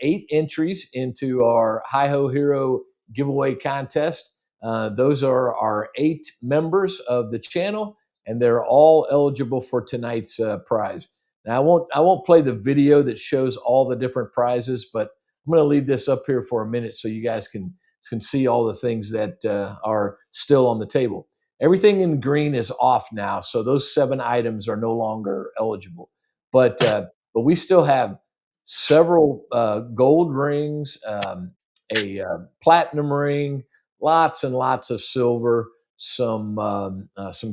8 entries into our Hi Ho Hero giveaway contest. Those are our 8 members of the channel, and they're all eligible for tonight's prize. Now, I won't play the video that shows all the different prizes, but I'm going to leave this up here for a minute so you guys can see all the things that are still on the table. Everything in green is off now, so those 7 items are no longer eligible. But we still have several gold rings, a platinum ring, lots and lots of silver, some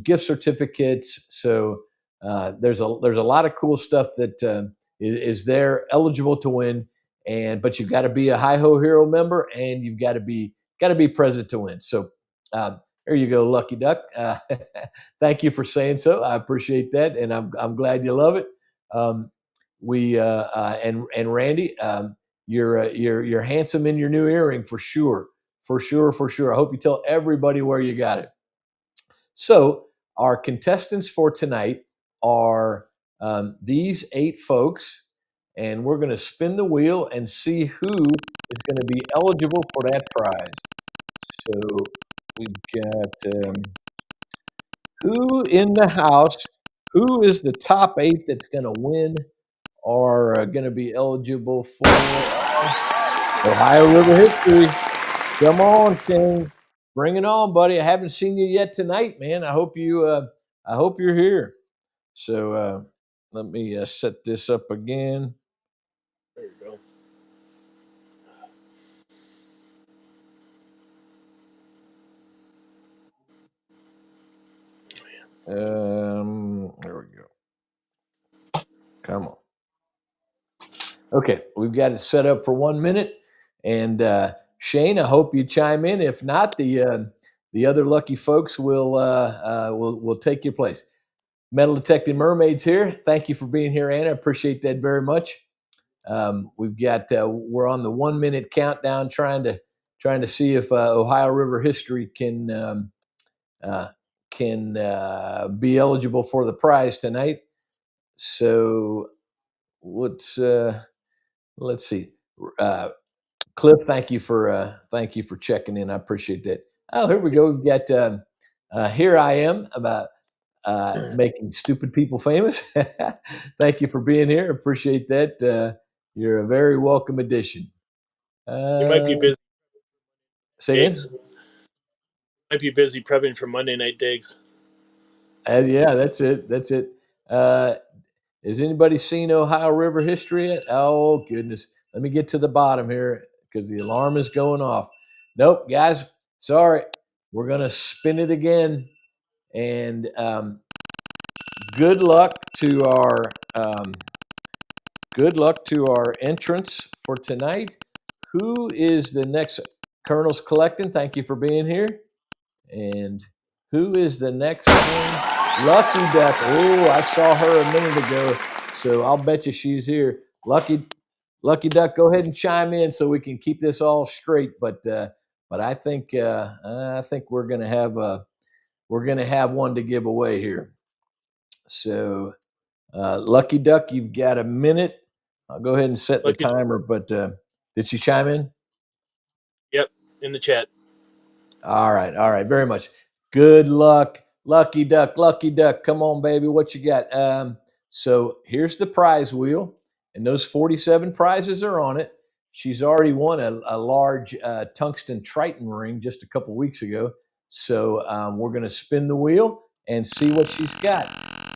gift certificates. So there's a lot of cool stuff that is there eligible to win. But you've got to be a Hi Ho Hero member, and you've got to be present to win. So there you go, Lucky Duck. Thank you for saying so. I appreciate that, and I'm glad you love it. Um, we and Randy, you're handsome in your new earring for sure, for sure, for sure. I hope you tell everybody where you got it. So our contestants for tonight are these 8 folks, and we're going to spin the wheel and see who is going to be eligible for that prize. So we've got who in the house, who is the top 8 that's going to win, are going to be eligible for Ohio River history. Come on, King. Bring it on, buddy. I haven't seen you yet tonight, man. I hope you're here. So let me set this up again. there you go. There we go. Come on. Okay, we've got it set up for 1 minute, and Shane, I hope you chime in. If not, the other lucky folks will take your place. Metal Detecting Mermaids here. Thank you for being here, Anna. Appreciate that very much. We're on the 1 minute countdown, trying to see if Ohio River history can be eligible for the prize tonight. So let's see. Cliff, thank you for checking in. I appreciate that. Oh, here we go. We've got Here I Am about making stupid people famous. Thank you for being here. Appreciate that. You're a very welcome addition. You might be busy Say digs. again? Might be busy prepping for Monday night digs. Yeah, that's it. That's it. Uh, has anybody seen Ohio River history yet? Oh, goodness. Let me get to the bottom here because the alarm is going off. Nope, guys, sorry. We're going to spin it again. And good luck to our entrance for tonight. Who is the next? Colonel's collecting. Thank you for being here. And who is the next one? Lucky Duck. Oh, I saw her a minute ago, so I'll bet you she's here. Lucky Duck, go ahead and chime in so we can keep this all straight. But I think we're gonna have one to give away here. So Lucky Duck, you've got a minute. I'll go ahead and set the Lucky, timer. But did she chime in? yep, in the chat. All right, very much. Good luck, Lucky Duck. Lucky Duck, come on, baby. What you got? So here's the prize wheel, and those 47 prizes are on it. She's already won a large tungsten Triton ring just a couple weeks ago. So we're going to spin the wheel and see what she's got.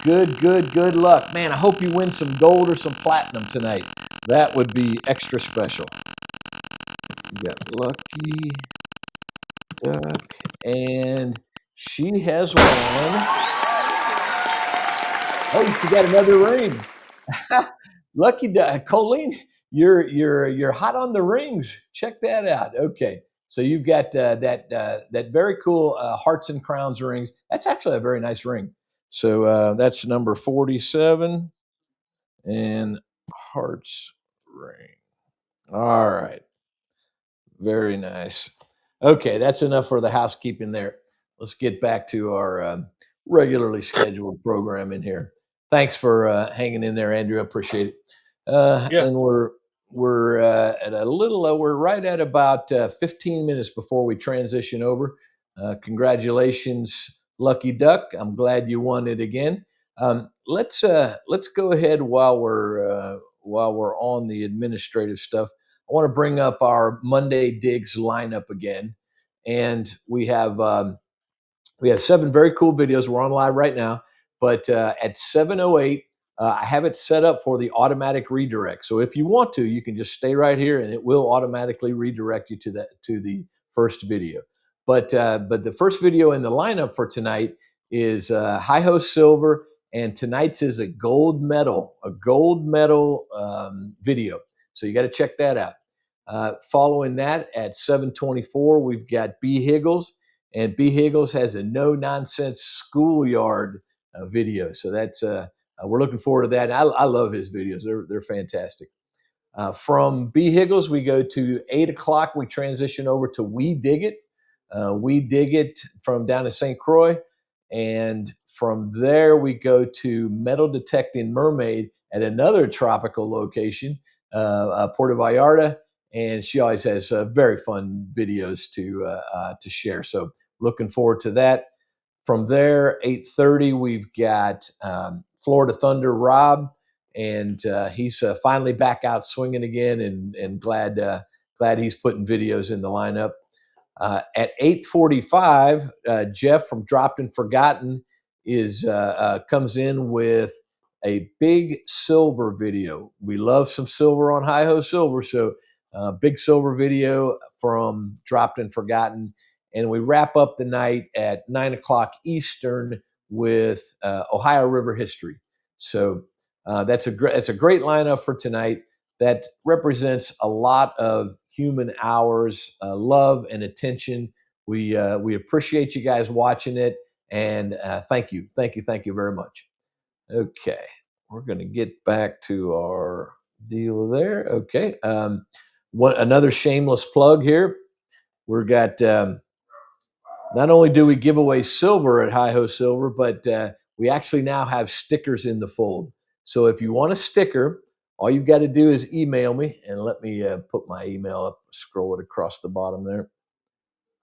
Good luck. Man, I hope you win some gold or some platinum tonight. That would be extra special. You got Lucky Duck, and she has won. Oh, she got another ring. Lucky Duck, Colleen, you're hot on the rings. Check that out. Okay, so you've got that very cool Hearts and Crowns rings. That's actually a very nice ring. So that's number 47 and Hearts ring. All right, very nice. Okay, that's enough for the housekeeping there. Let's get back to our regularly scheduled program in here. Thanks for hanging in there, Andrew. I appreciate it. Yeah. And we're at a little. We're right at about 15 minutes before we transition over. Congratulations, Lucky Duck. I'm glad you won it again. Let's go ahead while we're on the administrative stuff. I want to bring up our Monday Digs lineup again, and we have 7 very cool videos. We're on live right now, but at 7:08, I have it set up for the automatic redirect. So if you want to, you can just stay right here, and it will automatically redirect you to the first video. But the first video in the lineup for tonight is Hi-Ho Silver, and tonight's is a gold medal video. So you got to check that out. Following that at 7:24, we've got B. Higgles, and B. Higgles has a no nonsense schoolyard video. So that's we're looking forward to that. I love his videos; they're fantastic. From B. Higgles, we go to 8 o'clock. We transition over to We Dig It. We Dig It from down in St. Croix. And from there, we go to Metal Detecting Mermaid at another tropical location, Puerto Vallarta. And she always has very fun videos to share. So looking forward to that. From there, 8:30, we've got Florida Thunder Rob, and he's finally back out swinging again, and glad he's putting videos in the lineup. At 8:45, Jeff from Dropped and Forgotten comes in with a big silver video. We love some silver on Hi-Ho Silver, so big silver video from Dropped and Forgotten. And we wrap up the night at 9 o'clock Eastern with Ohio River history. So that's a great lineup for tonight. That represents a lot of human hours, love and attention. We appreciate you guys watching it, and thank you very much. Okay, we're going to get back to our deal there. Okay, another shameless plug here. We've got not only do we give away silver at Hi-Ho Silver, but we actually now have stickers in the fold. So if you want a sticker, all you've got to do is email me, and let me put my email up, scroll it across the bottom there.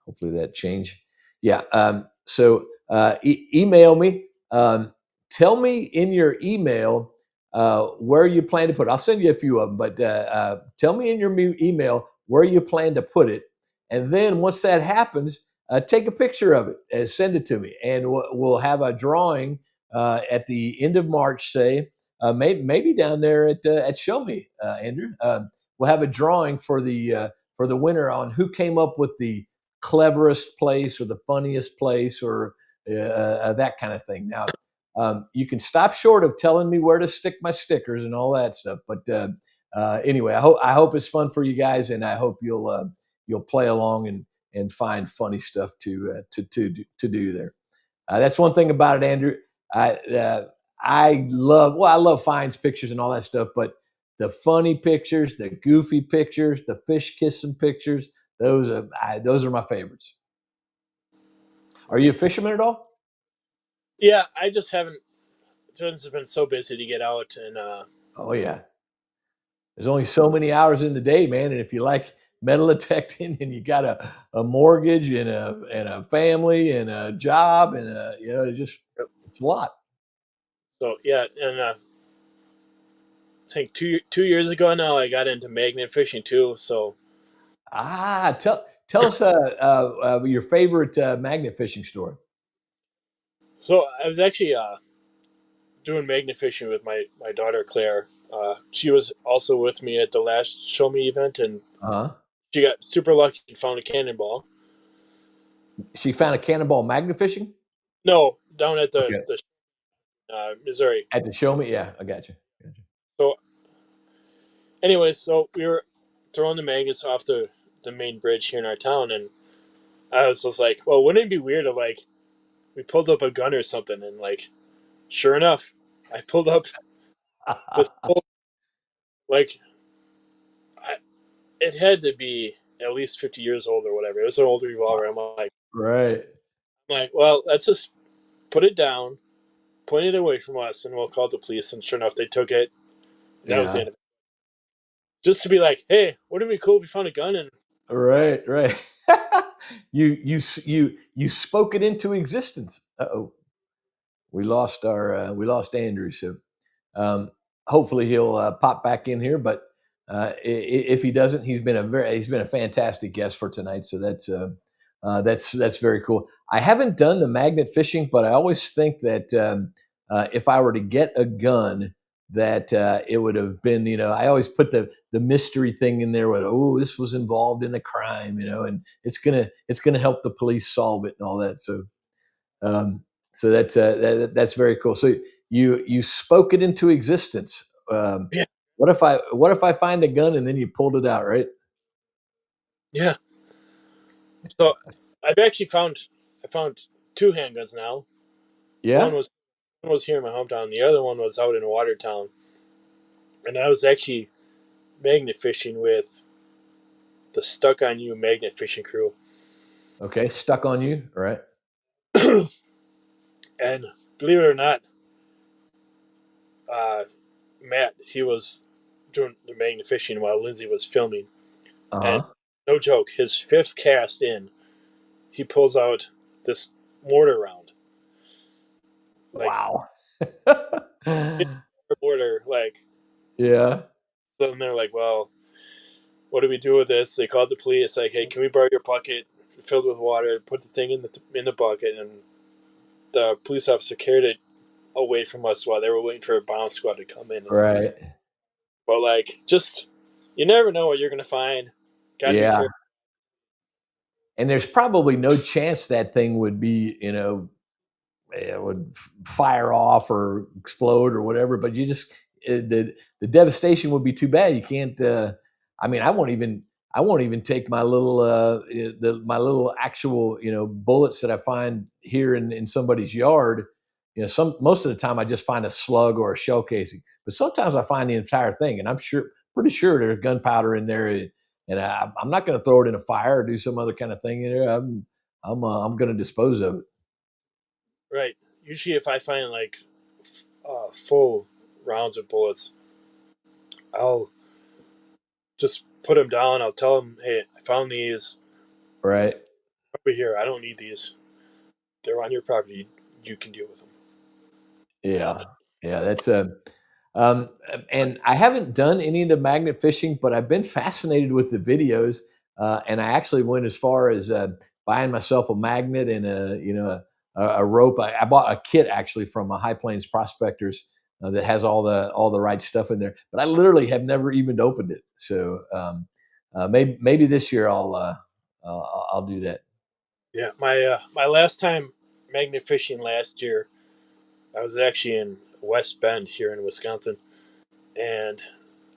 Hopefully that changed. Yeah. So email me Um, Tell me in your email where you plan to put it. I'll send you a few of them, but tell me in your email where you plan to put it. And then once that happens, take a picture of it and send it to me. And we'll have a drawing at the end of March, say, maybe down there at Show Me, Andrew. We'll have a drawing for the winner on who came up with the cleverest place or the funniest place or that kind of thing. Now, you can stop short of telling me where to stick my stickers and all that stuff. But anyway, I hope it's fun for you guys, and I hope you'll play along and find funny stuff to do there. That's one thing about it, Andrew. I I love finds pictures and all that stuff, but the funny pictures, the goofy pictures, the fish kissing pictures, those are my favorites. Are you a fisherman at all? Yeah, I just haven't. Jordan's been so busy to get out, and Oh yeah. There's only so many hours in the day, man. And if you like metal detecting and you got a mortgage and a family and a job and it's a lot. so yeah, and I think two years ago now I got into magnet fishing too. So Tell us your favorite magnet fishing story. I was actually doing magnet fishing with my daughter Claire. She was also with me at the last Show Me event, and Uh-huh. she got super lucky and found a cannonball. She found a cannonball magnet fishing. No, down at Okay. the Missouri. At the Show Me, yeah, I got you. Got you. So, anyways, so we were throwing the magnets off the main bridge here in our town, and I was just like, well, wouldn't it be weird if like we pulled up a gun or something, and like, sure enough, I pulled up this whole, like, I, it had to be at least 50 years old or whatever. It was an old revolver. Right. I'm like, well, let's just put it down, point it away from us, and we'll call the police. And sure enough, they took it. That was the Yeah. end of it. Just to be like, hey, wouldn't it be cool if we found a gun? And Right. Right. You spoke it into existence. Uh-oh. We lost Andrew. So um, hopefully he'll pop back in here. But if he doesn't, he's been a fantastic guest for tonight. So that's very cool. I haven't done the magnet fishing, but I always think that if I were to get a gun, that it would have been, I always put the mystery thing in there with, oh, this was involved in a crime, and it's gonna help the police solve it and all that. Um, so that's very cool. So you spoke it into existence. yeah, What if I find a gun and then you pulled it out, right? yeah. So I found two handguns now. One Yeah. was one was here in my hometown. The other one was out in Watertown, and I was actually magnet fishing with the Stuck on You magnet fishing crew. Okay. Stuck on you, all right? And believe it or not, uh, Matt, he was doing the magnet fishing while Lindsay was filming. Uh And huh. no joke, his fifth cast in, he pulls out this mortar round. Like, Wow. mortar, like, Yeah. so they're like, well, what do we do with this? They called the police, like, hey, can we borrow your bucket filled with water? Put the thing in the bucket, and the police officer carried it away from us while they were waiting for a bomb squad to come in. Right. But like, just you never know what you're gonna find. Got to be Yeah. careful. And there's probably no chance that thing would be, it would fire off or explode or whatever. But the devastation would be too bad. You can't. I mean, I won't even take my little actual bullets that I find here in somebody's yard. Most of the time I just find a slug or a shell casing, but sometimes I find the entire thing, and pretty sure there's gunpowder in there, and I'm not going to throw it in a fire or do some other kind of thing in there. I'm going to dispose of it. Right. Usually, if I find like full rounds of bullets, I'll just put them down. I'll tell them, hey, I found these Right. over here. I don't need these. They're on your property. You can deal with them. Yeah, yeah, that's a um, and I haven't done any of the magnet fishing, but I've been fascinated with the videos, and I actually went as far as buying myself a magnet and a rope. I bought a kit actually from a High Plains Prospectors that has all the right stuff in there, but I literally have never even opened it. So maybe this year I'll do that. Yeah, my last time magnet fishing last year, I was actually in West Bend here in Wisconsin, and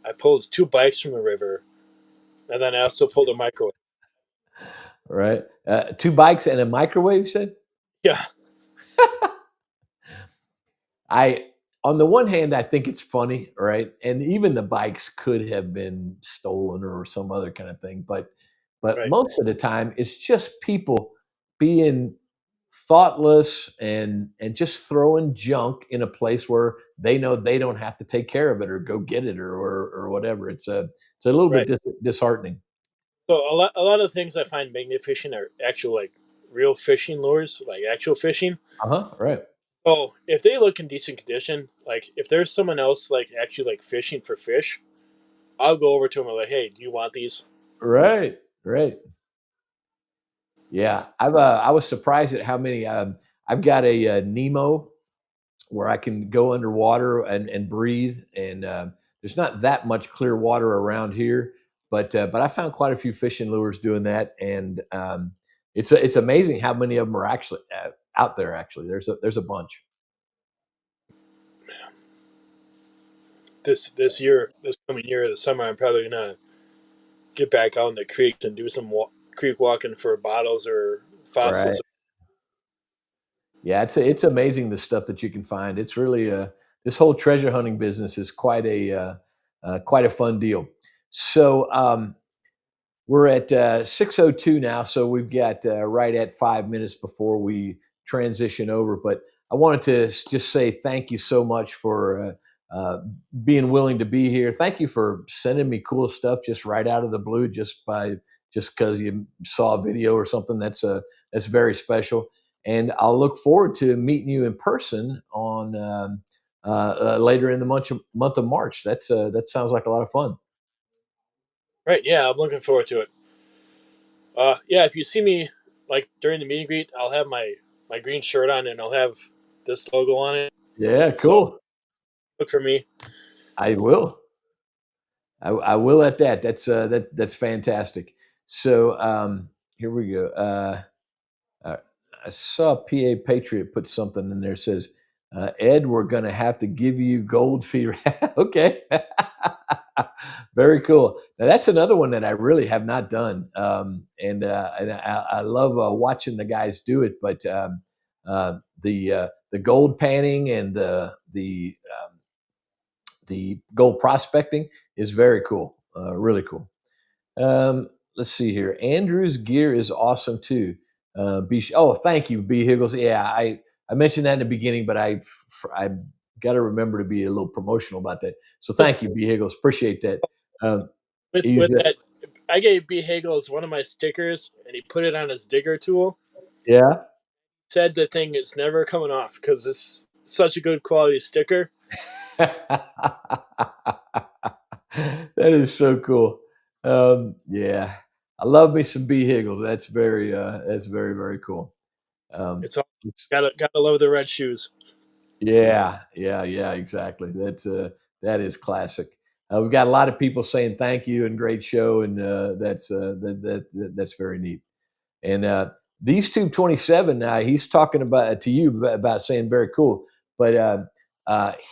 I pulled two bikes from the river, and then I also pulled a microwave. Right, two bikes and a microwave. You said. Yeah, I on the one hand, I think it's funny, right? And even the bikes could have been stolen or some other kind of thing, but right, most of the time it's just people being thoughtless and just throwing junk in a place where they know they don't have to take care of it or go get it or whatever. It's a little bit right. disheartening. So a lot of things I find magnet fishing are actual like real fishing lures, like actual fishing. Uh-huh. Right. So if they look in decent condition, like if there's someone else like actually like fishing for fish, I'll go over to them and like, hey, do you want these? Right. Right. Yeah. I was surprised at how many I've got a Nemo where I can go underwater and breathe. And there's not that much clear water around here, but I found quite a few fishing lures doing that, and it's amazing how many of them are actually out there. Actually, there's a bunch. This year, this coming year, the summer, I'm probably gonna get back out in the creek and do some creek walking for bottles or Right. fossils. Yeah, it's amazing the stuff that you can find. It's really this whole treasure hunting business is quite a fun deal. So we're at 6:02 now, so we've got right at 5 minutes before we transition over. But I wanted to just say thank you so much for being willing to be here. Thank you for sending me cool stuff just right out of the blue, just because you saw a video or something. That's very special. And I'll look forward to meeting you in person on later in the month of March. That sounds like a lot of fun. Right? Yeah, I'm looking forward to it. Yeah, if you see me like during the meet and greet, I'll have my green shirt on and I'll have this logo on it. Yeah, So cool. look for me. I will. I will at that. That's fantastic. So here we go. Uh, I saw PA Patriot put something in there. Says Ed, we're going to have to give you gold feet. Okay, very cool. Now that's another one that I really have not done, and I love watching the guys do it. But the gold panning and the gold prospecting is very cool, really cool. Let's see here. Andrew's gear is awesome too. Thank you, B Higgles. Yeah, I mentioned that in the beginning, but I got to remember to be a little promotional about that. So thank you, B Higgles. Appreciate that. Um, With he's that, I gave B Hagels one of my stickers, and he put it on his digger tool. Yeah. Said the thing is never coming off because it's such a good quality sticker. That is so cool. Yeah, I love me some B Higgles. That's very very cool. Um, It's all it's gotta love the red shoes. Yeah, yeah, exactly. That is classic. We've got a lot of people saying thank you and great show, and that's very neat. And these Tube 27, he's talking about to you about saying very cool, but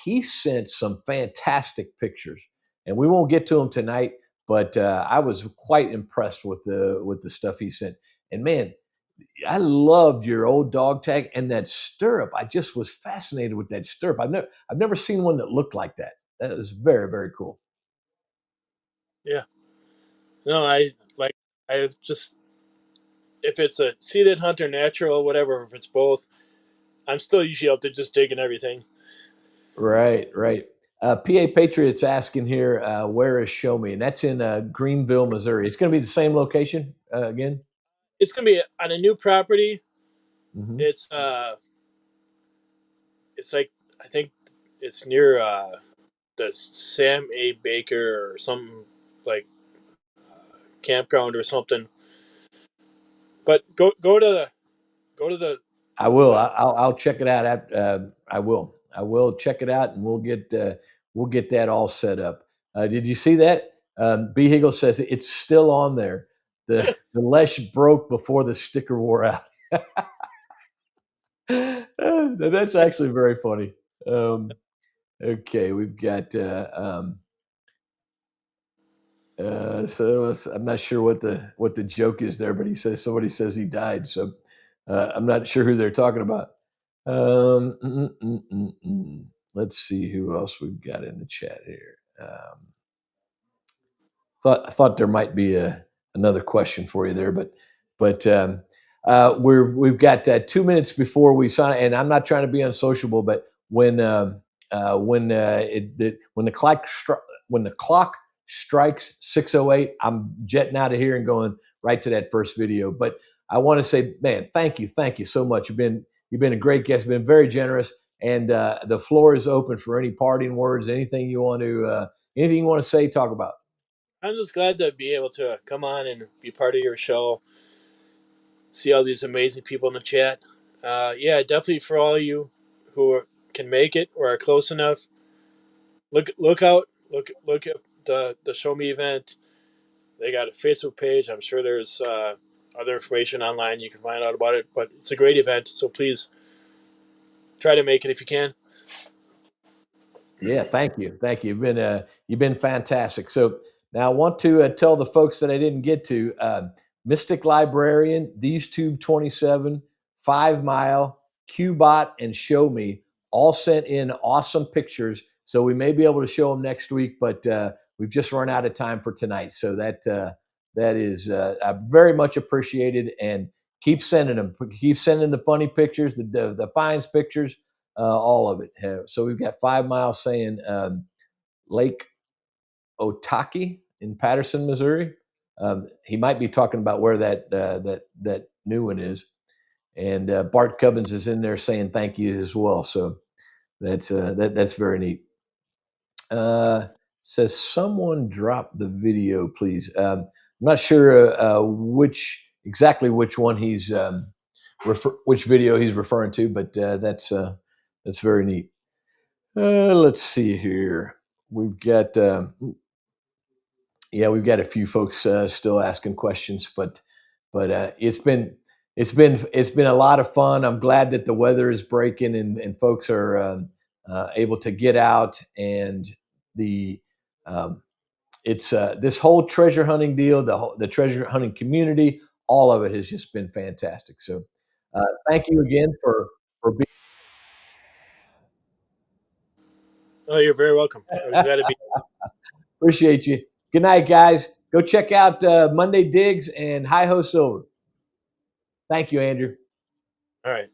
he sent some fantastic pictures, and we won't get to them tonight. But I was quite impressed with the stuff he sent. And man, I loved your old dog tag and that stirrup. I just was fascinated with that stirrup. I've never seen one that looked like that. That was very very cool. Yeah. No, I like. I just if it's a seated hunter natural, whatever. If it's both, I'm still usually out there just digging everything. Right, right. PA Patriots asking here, where is Show Me? And that's in Greenville, Missouri. It's going to be the same location again. It's gonna be on a new property. Hmm. It's uh, it's like I think it's near the Sam A. Baker or something like campground or something. But go to I will. the I'll check it out. I will. I will check it out, and we'll get that all set up. Did you see that? B Higgle says it's still on there. The leash broke before the sticker wore out. That's actually very funny. Okay, we've got. So I'm not sure what the joke is there, but he says somebody says he died. So I'm not sure who they're talking about. Um, mm, mm, mm, mm. Let's see who else we've got in the chat here. I thought there might be another question for you there, but we've got 2 minutes before we sign, and I'm not trying to be unsociable, but when when when the clock strikes 6:08, I'm jetting out of here and going right to that first video. But I want to say, man, thank you so much. You've been a great guest, been very generous, and the floor is open for any parting words, anything you want to say, talk about. I'm just glad to be able to come on and be part of your show. See all these amazing people in the chat. Yeah, definitely for all of you who can make it or are close enough. Look out. Look at the Show Me event. They got a Facebook page. I'm sure there's other information online you can find out about it. But it's a great event, so please try to make it if you can. Yeah, thank you. You've been fantastic. So now I want to tell the folks that I didn't get to. Mystic Librarian, These Tube 27, 5 Mile, Qbot, and Show Me all sent in awesome pictures. So we may be able to show them next week, but we've just run out of time for tonight. So that is very much appreciated, and keep sending them. Keep sending the funny pictures, the finds pictures, all of it. So we've got 5 Mile saying Lake Otaki in Patterson, Missouri. He might be talking about where that new one is. And Bart Cubbins is in there saying thank you as well. So that's very neat. Says someone drop the video, please. I'm not sure exactly which one he's which video he's referring to, but that's very neat. Let's see here. We've got we've got a few folks still asking questions, but it's been a lot of fun. I'm glad that the weather is breaking and folks are able to get out, and the it's this whole treasure hunting deal, the treasure hunting community, all of it has just been fantastic. So thank you again for being. Oh, you're very welcome. I was glad to be. Appreciate you. Good night, guys. Go check out Monday Digs and Hi Ho Silver. Thank you, Andrew. All right.